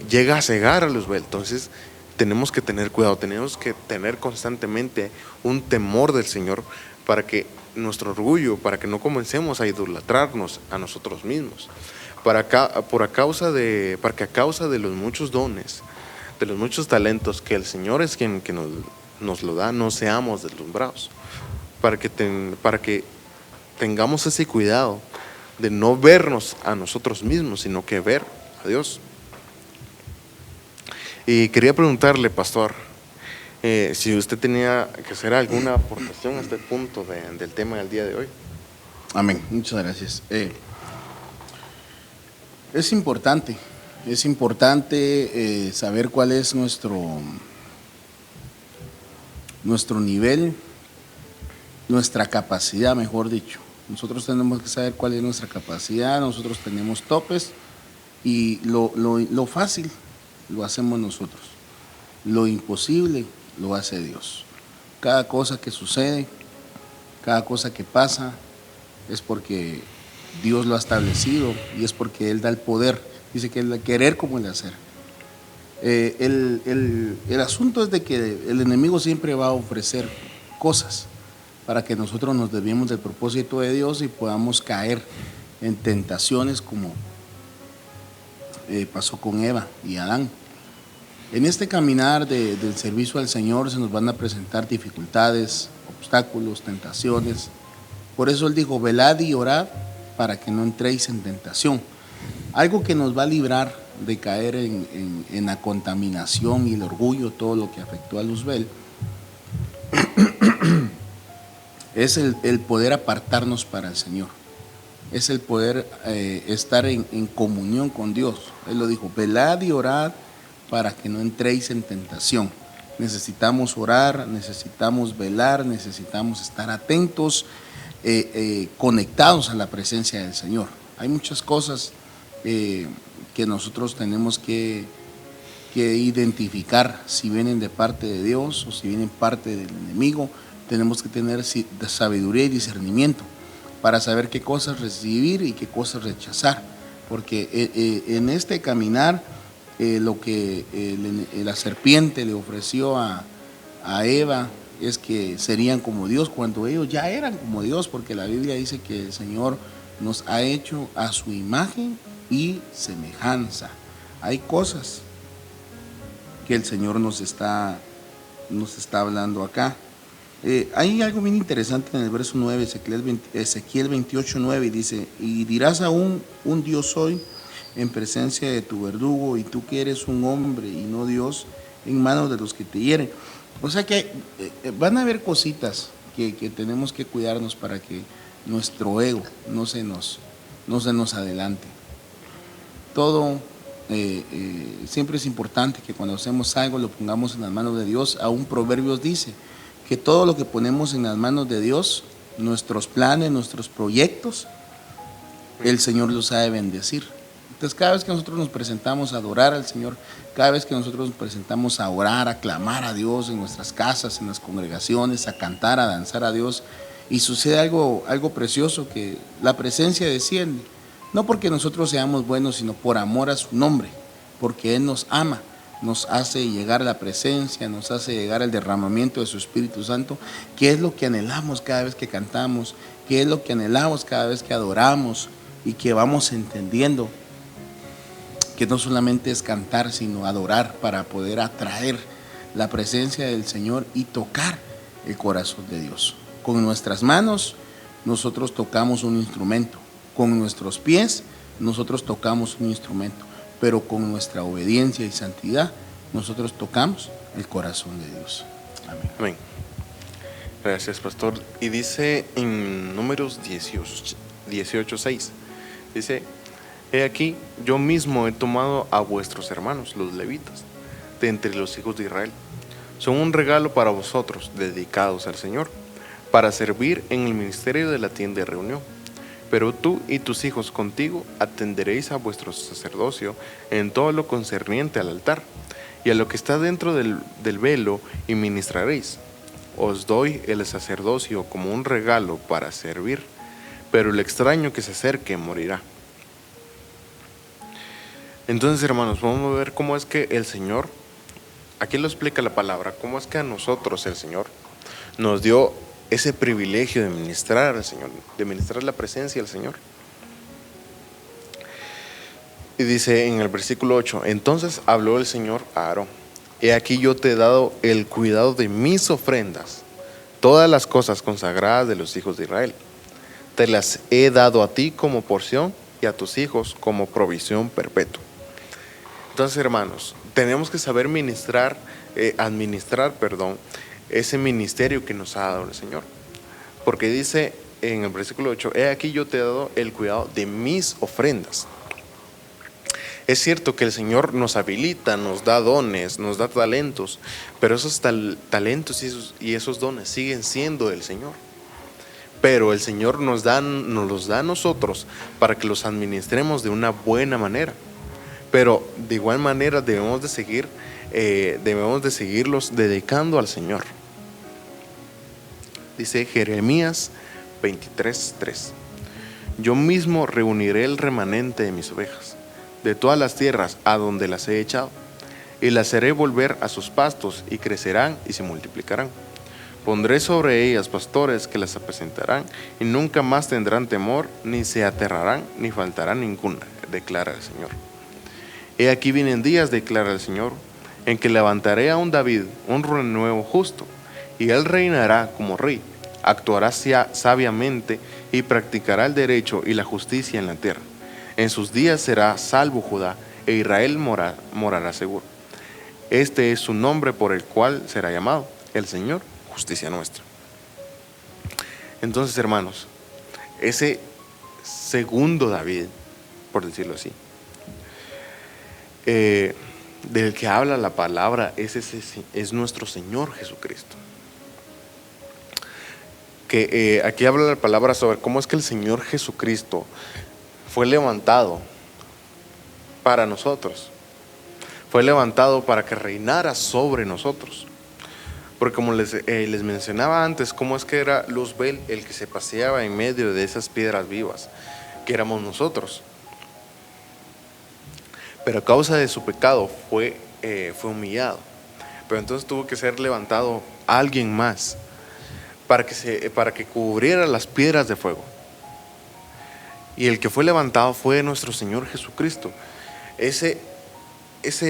llega a cegar a Luzbel. Entonces tenemos que tener cuidado, tenemos que tener constantemente un temor del Señor para que nuestro orgullo, para que no comencemos a idolatrarnos a nosotros mismos, para que a causa de los muchos dones, de los muchos talentos que el Señor es quien que nos lo da, no seamos deslumbrados, para que tengamos ese cuidado de no vernos a nosotros mismos, sino que ver a Dios. Y quería preguntarle, pastor, si usted tenía que hacer alguna aportación a este punto del tema del día de hoy. Amén, muchas gracias. Es importante saber cuál es nuestro nivel, nuestra capacidad, mejor dicho. Nosotros tenemos que saber cuál es nuestra capacidad, nosotros tenemos topes y lo fácil lo hacemos nosotros, lo imposible lo hace Dios. Cada cosa que sucede, cada cosa que pasa es porque Dios lo ha establecido y es porque Él da el poder. Dice que el querer como el hacer. El asunto es de que el enemigo siempre va a ofrecer cosas para que nosotros nos desviemos del propósito de Dios y podamos caer en tentaciones como pasó con Eva y Adán. En este caminar del servicio al Señor se nos van a presentar dificultades, obstáculos, tentaciones. Por eso Él dijo, velad y orad para que no entréis en tentación. Algo que nos va a librar de caer en la contaminación y el orgullo, todo lo que afectó a Luzbel, es el poder apartarnos para el Señor, es el poder estar en comunión con Dios. Él lo dijo, velad y orad para que no entréis en tentación. Necesitamos orar, necesitamos velar, necesitamos estar atentos, conectados a la presencia del Señor. Hay muchas cosas que nosotros tenemos que identificar si vienen de parte de Dios o si vienen parte del enemigo. Tenemos que tener sabiduría y discernimiento para saber qué cosas recibir y qué cosas rechazar, porque en este caminar lo que la serpiente le ofreció a Eva es que serían como Dios, cuando ellos ya eran como Dios, porque la Biblia dice que el Señor nos ha hecho a su imagen y semejanza. Hay cosas que el Señor nos está hablando acá. Hay algo bien interesante en el verso 9, Ezequiel 28:9, y dice, y dirás aún, un Dios soy, en presencia de tu verdugo, y tú que eres un hombre y no Dios, en manos de los que te hieren. O sea que van a haber cositas que tenemos que cuidarnos para que nuestro ego no se nos adelante. Todo siempre es importante que cuando hacemos algo lo pongamos en las manos de Dios. Aún Proverbios dice que todo lo que ponemos en las manos de Dios, nuestros planes, nuestros proyectos, el Señor los ha de bendecir. Entonces cada vez que nosotros nos presentamos a adorar al Señor, cada vez que nosotros nos presentamos a orar, a clamar a Dios en nuestras casas, en las congregaciones, a cantar, a danzar a Dios, y sucede algo precioso, que la presencia desciende, no porque nosotros seamos buenos, sino por amor a su nombre, porque Él nos ama. nos hace llegar a la presencia, nos hace llegar al derramamiento de su Espíritu Santo, qué es lo que anhelamos cada vez que cantamos, qué es lo que anhelamos cada vez que adoramos, y que vamos entendiendo que no solamente es cantar, sino adorar para poder atraer la presencia del Señor y tocar el corazón de Dios. Con nuestras manos nosotros tocamos un instrumento, con nuestros pies nosotros tocamos un instrumento, pero con nuestra obediencia y santidad nosotros tocamos el corazón de Dios. Amén. Amén. Gracias, pastor. Y dice en Números 18:6, dice: he aquí, yo mismo he tomado a vuestros hermanos, los levitas, de entre los hijos de Israel. Son un regalo para vosotros, dedicados al Señor, para servir en el ministerio de la tienda de reunión. Pero tú y tus hijos contigo atenderéis a vuestro sacerdocio en todo lo concerniente al altar y a lo que está dentro del velo, y ministraréis. Os doy el sacerdocio como un regalo para servir, pero el extraño que se acerque morirá. Entonces, hermanos, vamos a ver cómo es que el Señor, aquí lo explica la palabra, cómo es que a nosotros el Señor nos dio ese privilegio de ministrar al Señor, de ministrar la presencia del Señor. Y dice en el versículo 8: entonces habló el Señor a Aarón: he aquí, yo te he dado el cuidado de mis ofrendas, todas las cosas consagradas de los hijos de Israel. Te las he dado a ti como porción y a tus hijos como provisión perpetua. Entonces, hermanos, tenemos que saber administrar ese ministerio que nos ha dado el Señor. Porque dice en el versículo 8: he aquí, yo te he dado el cuidado de mis ofrendas. Es cierto que el Señor nos habilita, nos da dones, nos da talentos, pero esos talentos y esos dones siguen siendo del Señor. Pero el Señor nos los da a nosotros para que los administremos de una buena manera. Pero de igual manera debemos de seguirlos dedicando al Señor. Dice Jeremías 23:3: yo mismo reuniré el remanente de mis ovejas de todas las tierras a donde las he echado, y las haré volver a sus pastos, y crecerán y se multiplicarán. Pondré sobre ellas pastores que las apacentarán, y nunca más tendrán temor, ni se aterrarán, ni faltará ninguna, declara el Señor. He aquí, vienen días, declara el Señor, en que levantaré a un David, un renuevo justo, y él reinará como rey, actuará sabiamente y practicará el derecho y la justicia en la tierra. En sus días será salvo Judá, e Israel morará seguro. Este es su nombre por el cual será llamado: el Señor, justicia nuestra. Entonces, hermanos, ese segundo David, por decirlo así, del que habla la palabra, es nuestro Señor Jesucristo. Que aquí habla la palabra sobre cómo es que el Señor Jesucristo fue levantado para nosotros, fue levantado para que reinara sobre nosotros. Porque como les mencionaba antes, cómo es que era Luzbel el que se paseaba en medio de esas piedras vivas, que éramos nosotros. Pero a causa de su pecado fue humillado. Pero entonces tuvo que ser levantado alguien más para que cubriera las piedras de fuego. Y el que fue levantado fue nuestro Señor Jesucristo. Ese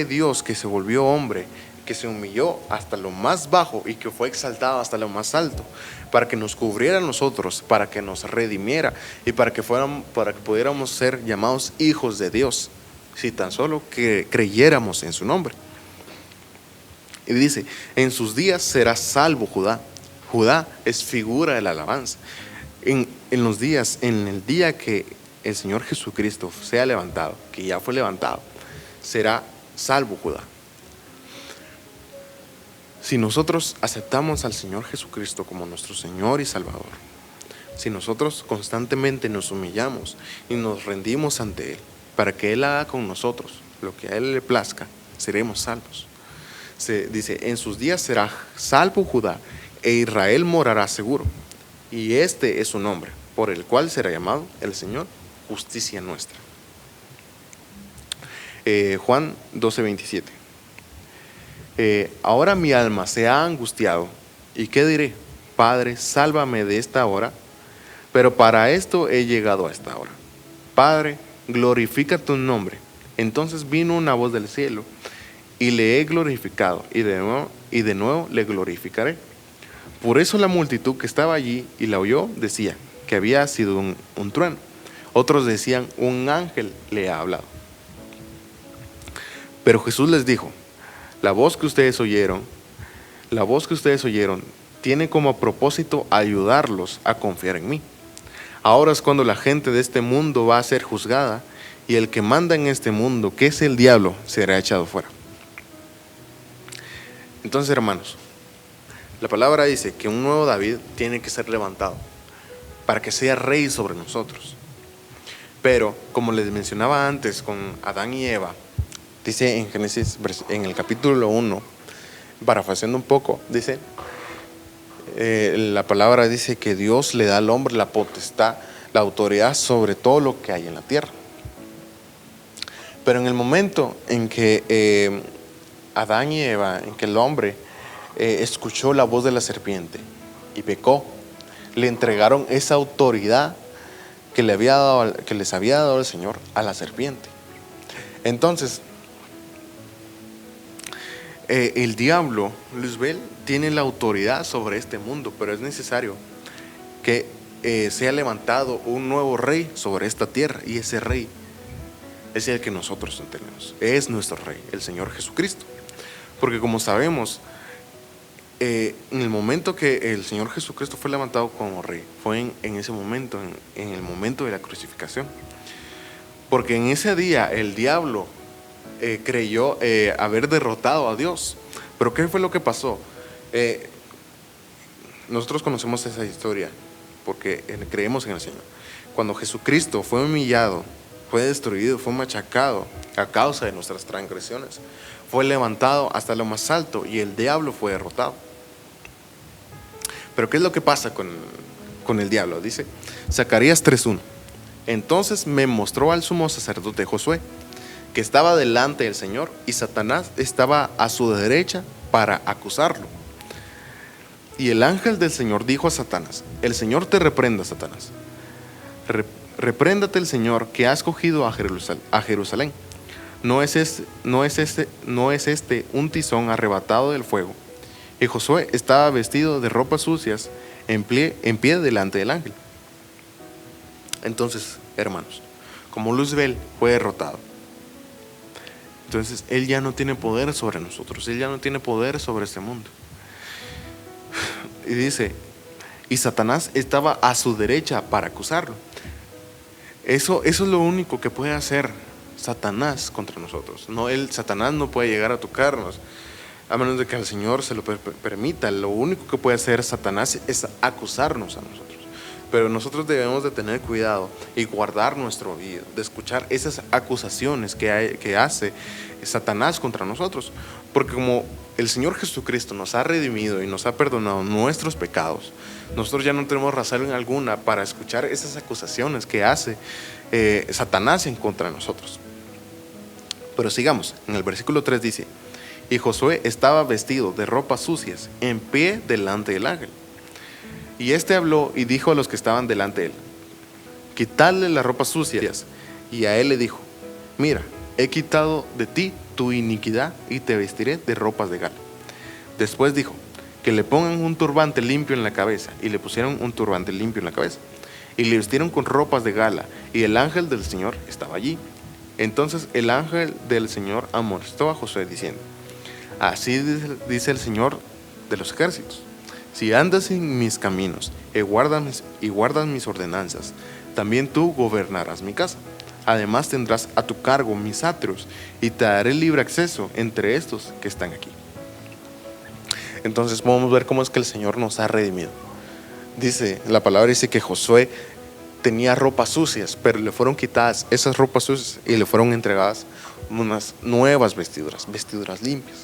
Dios que se volvió hombre, que se humilló hasta lo más bajo y que fue exaltado hasta lo más alto, para que nos cubriera a nosotros, para que nos redimiera y para que pudiéramos ser llamados hijos de Dios, si tan solo que creyéramos en su nombre. Y dice: en sus días será salvo Judá. Judá es figura de la alabanza. En el día que el Señor Jesucristo sea levantado, que ya fue levantado, será salvo Judá. Si nosotros aceptamos al Señor Jesucristo como nuestro Señor y Salvador, si nosotros constantemente nos humillamos y nos rendimos ante Él, para que Él haga con nosotros lo que a Él le plazca, seremos salvos. Se dice: en sus días será salvo Judá, e Israel morará seguro. Y este es su nombre, por el cual será llamado el Señor, justicia nuestra. Juan 12:27. ahora mi alma se ha angustiado. ¿Y qué diré? Padre, sálvame de esta hora. Pero para esto he llegado a esta hora. Padre, glorifica tu nombre. Entonces vino una voz del cielo y le he glorificado y de nuevo le glorificaré. Por eso la multitud que estaba allí y la oyó decía que había sido un trueno. Otros decían, un ángel le ha hablado. Pero Jesús les dijo, la voz que ustedes oyeron tiene como propósito ayudarlos a confiar en mí. Ahora es cuando la gente de este mundo va a ser juzgada y el que manda en este mundo, que es el diablo, será echado fuera. Entonces, hermanos, la palabra dice que un nuevo David tiene que ser levantado para que sea rey sobre nosotros. Pero, como les mencionaba antes con Adán y Eva, dice en Génesis, en el capítulo 1, parafraseando un poco, dice, la palabra dice que Dios le da al hombre la potestad, la autoridad sobre todo lo que hay en la tierra. Pero en el momento en que Adán y Eva, en que el hombre escuchó la voz de la serpiente y pecó, le entregaron esa autoridad que les había dado el Señor a la serpiente. Entonces, el diablo, Luzbel, tiene la autoridad sobre este mundo, pero es necesario que sea levantado un nuevo rey sobre esta tierra, y ese rey es el que nosotros tenemos, es nuestro rey, el Señor Jesucristo. Porque como sabemos, en el momento que el Señor Jesucristo fue levantado como rey, fue en ese momento, en el momento de la crucificación. Porque en ese día el diablo creyó haber derrotado a Dios. Pero ¿qué fue lo que pasó? Nosotros conocemos esa historia porque creemos en el Señor. Cuando Jesucristo fue humillado, fue destruido, fue machacado a causa de nuestras transgresiones, fue levantado hasta lo más alto y el diablo fue derrotado. Pero ¿qué es lo que pasa con el diablo? Dice Zacarías 3:1. Entonces me mostró al sumo sacerdote Josué, que estaba delante del Señor, y Satanás estaba a su derecha para acusarlo. Y el ángel del Señor dijo a Satanás, el Señor te reprenda, Satanás. Repréndate el Señor, que ha escogido a Jerusalén. ¿No es este un tizón arrebatado del fuego? Y Josué estaba vestido de ropas sucias en pie delante del ángel. Entonces, hermanos, como Luzbel fue derrotado, entonces él ya no tiene poder sobre nosotros, él ya no tiene poder sobre este mundo. Y dice, y Satanás estaba a su derecha para acusarlo. Eso es lo único que puede hacer Satanás contra nosotros. Satanás no puede llegar a tocarnos, a menos de que el Señor se lo permita. Lo único que puede hacer Satanás es acusarnos a nosotros. Pero nosotros debemos de tener cuidado y guardar nuestro oído, de escuchar esas acusaciones que hace Satanás contra nosotros. Porque como el Señor Jesucristo nos ha redimido y nos ha perdonado nuestros pecados, nosotros ya no tenemos razón alguna para escuchar esas acusaciones que hace Satanás en contra de nosotros. Pero sigamos, en el versículo 3 dice, y Josué estaba vestido de ropas sucias, en pie delante del ángel. Y este habló y dijo a los que estaban delante de él, quitadle las ropas sucias. Y a él le dijo, mira, he quitado de ti tu iniquidad y te vestiré de ropas de gala. Después dijo, que le pongan un turbante limpio en la cabeza. Y le pusieron un turbante limpio en la cabeza. Y le vistieron con ropas de gala. Y el ángel del Señor estaba allí. Entonces el ángel del Señor amonestó a Josué diciendo, así dice el Señor de los ejércitos, si andas en mis caminos y guardas mis ordenanzas, también tú gobernarás mi casa. Además tendrás a tu cargo mis atrios y te daré libre acceso entre estos que están aquí. Entonces podemos ver cómo es que el Señor nos ha redimido. La palabra dice que Josué tenía ropas sucias, pero le fueron quitadas esas ropas sucias y le fueron entregadas unas nuevas vestiduras limpias.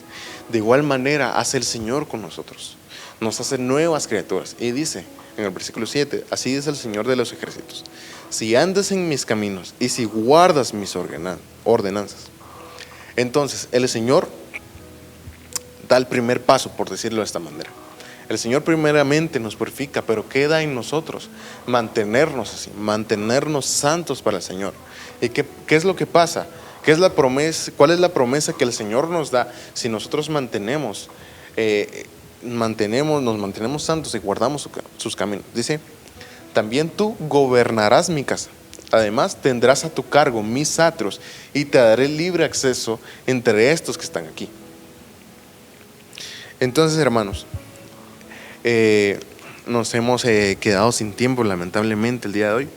De igual manera hace el Señor con nosotros, nos hace nuevas criaturas. Y dice en el versículo 7, así dice el Señor de los ejércitos, si andas en mis caminos y si guardas mis ordenanzas. Entonces el Señor da el primer paso, por decirlo de esta manera. El Señor primeramente nos purifica, pero queda en nosotros mantenernos así, mantenernos santos para el Señor. ¿Y qué es lo que pasa? ¿Qué es la promesa? ¿Cuál es la promesa que el Señor nos da si nosotros nos mantenemos santos y guardamos sus caminos? Dice, también tú gobernarás mi casa. Además tendrás a tu cargo mis atrios y te daré libre acceso entre estos que están aquí. Entonces, hermanos, nos hemos quedado sin tiempo lamentablemente el día de hoy,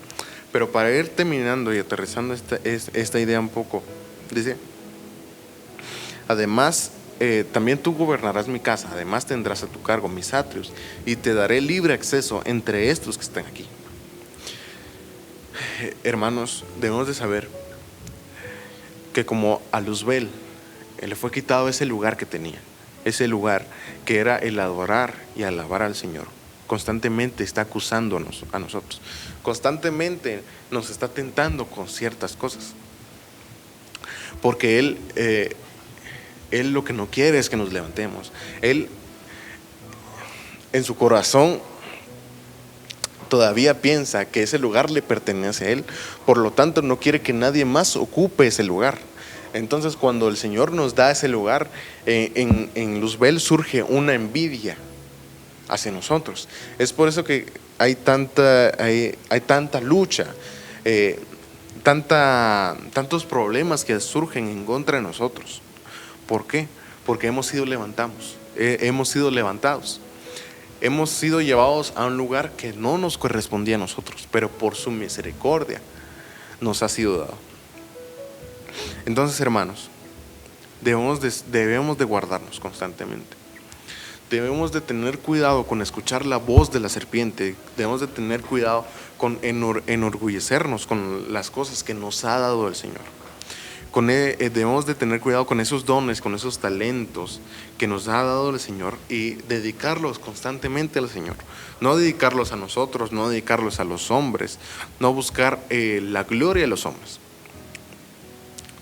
pero para ir terminando y aterrizando esta idea un poco, dice, además también tú gobernarás mi casa, además tendrás a tu cargo mis atrios y te daré libre acceso entre estos que están aquí. Hermanos, debemos de saber que como a Luzbel le fue quitado ese lugar que tenía, ese lugar que era el adorar y alabar al Señor, constantemente está acusándonos a nosotros, constantemente nos está tentando con ciertas cosas, porque Él lo que no quiere es que nos levantemos. Él en su corazón todavía piensa que ese lugar le pertenece a Él, por lo tanto no quiere que nadie más ocupe ese lugar. Entonces cuando el Señor nos da ese lugar, en Luzbel surge una envidia hacia nosotros. Es por eso que hay tanta lucha, tantos problemas que surgen en contra de nosotros. ¿Por qué? Porque hemos sido levantados. Hemos sido llevados a un lugar que no nos correspondía a nosotros, pero por su misericordia nos ha sido dado. Entonces, hermanos, debemos de guardarnos constantemente. Debemos de tener cuidado con escuchar la voz de la serpiente. Debemos de tener cuidado con enorgullecernos con las cosas que nos ha dado el Señor. Debemos de tener cuidado con esos dones, con esos talentos que nos ha dado el Señor y dedicarlos constantemente al Señor. No dedicarlos a nosotros, no dedicarlos a los hombres, no buscar la gloria de los hombres,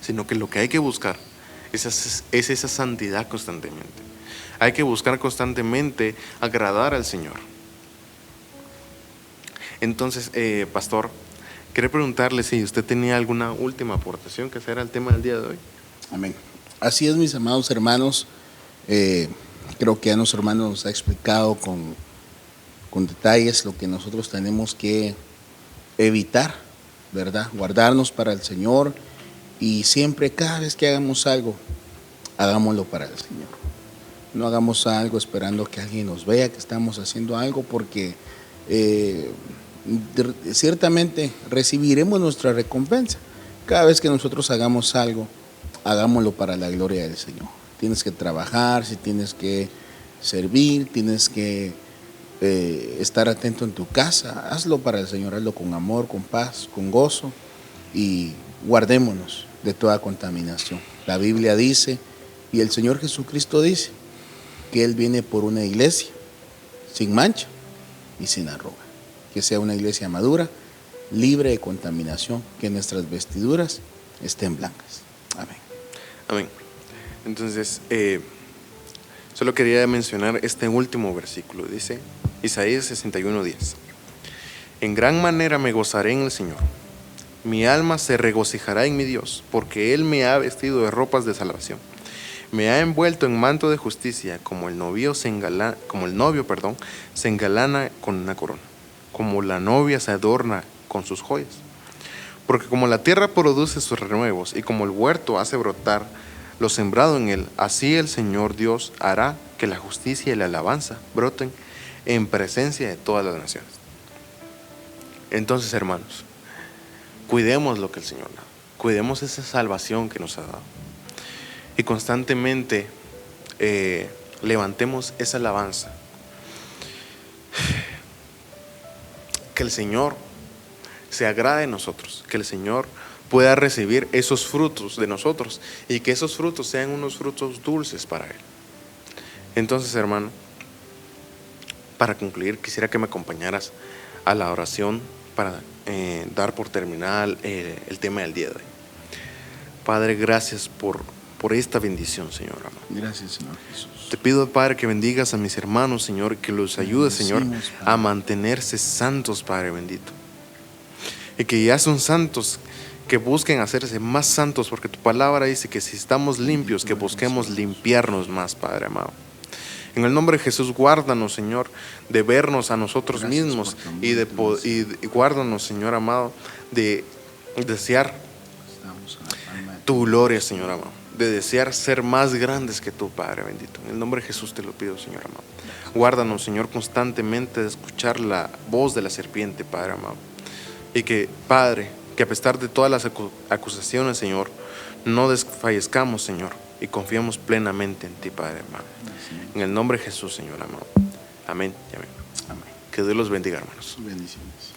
sino que lo que hay que buscar es esa santidad constantemente. Hay que buscar constantemente agradar al Señor. Entonces, pastor, quería preguntarle si usted tenía alguna última aportación que hacer al tema del día de hoy. Amén. Así es, mis amados hermanos. Creo que a nuestro hermano nos ha explicado con detalles lo que nosotros tenemos que evitar, ¿verdad? Guardarnos para el Señor y siempre, cada vez que hagamos algo, hagámoslo para el Señor. No hagamos algo esperando que alguien nos vea que estamos haciendo algo, porque ciertamente recibiremos nuestra recompensa. Cada vez que nosotros hagamos algo, hagámoslo para la gloria del Señor. Tienes que trabajar, si tienes que servir, tienes que estar atento en tu casa, hazlo para el Señor, hazlo con amor, con paz, con gozo, y guardémonos de toda contaminación. La Biblia dice, y el Señor Jesucristo dice, que Él viene por una iglesia sin mancha y sin arruga, que sea una iglesia madura, libre de contaminación, que nuestras vestiduras estén blancas. Amén. Amén. Entonces, solo quería mencionar este último versículo. Dice Isaías 61:10: en gran manera me gozaré en el Señor, mi alma se regocijará en mi Dios, porque Él me ha vestido de ropas de salvación, me ha envuelto en manto de justicia, como el novio se engalana con una corona, como la novia se adorna con sus joyas. Porque como la tierra produce sus renuevos y como el huerto hace brotar lo sembrado en él, así el Señor Dios hará que la justicia y la alabanza broten en presencia de todas las naciones. Entonces, hermanos, cuidemos lo que el Señor da, cuidemos esa salvación que nos ha dado. Y constantemente levantemos esa alabanza. Que el Señor se agrade en nosotros, que el Señor pueda recibir esos frutos de nosotros y que esos frutos sean unos frutos dulces para Él. Entonces, hermano, para concluir, quisiera que me acompañaras a la oración para dar por terminal el tema del día de hoy. Padre, gracias por por esta bendición, Señor amado. Gracias, Señor Jesús. Te pido, Padre, que bendigas a mis hermanos, Señor, que los ayudes, Señor, a mantenerse santos, Padre bendito. Y que ya son santos, que busquen hacerse más santos, porque tu palabra dice que si estamos limpios, que busquemos limpiarnos más, Padre amado. En el nombre de Jesús, guárdanos, Señor, de vernos a nosotros mismos y guárdanos, Señor amado, de desear tu gloria, Señor amado, de desear ser más grandes que tú, Padre bendito. En el nombre de Jesús te lo pido, Señor amado. Guárdanos, Señor, constantemente de escuchar la voz de la serpiente, Padre amado. Y que, Padre, que a pesar de todas las acusaciones, Señor, no desfallezcamos, Señor, y confiamos plenamente en ti, Padre amado. En el nombre de Jesús, Señor amado. Amén y amén. Amén. Que Dios los bendiga, hermanos. Bendiciones.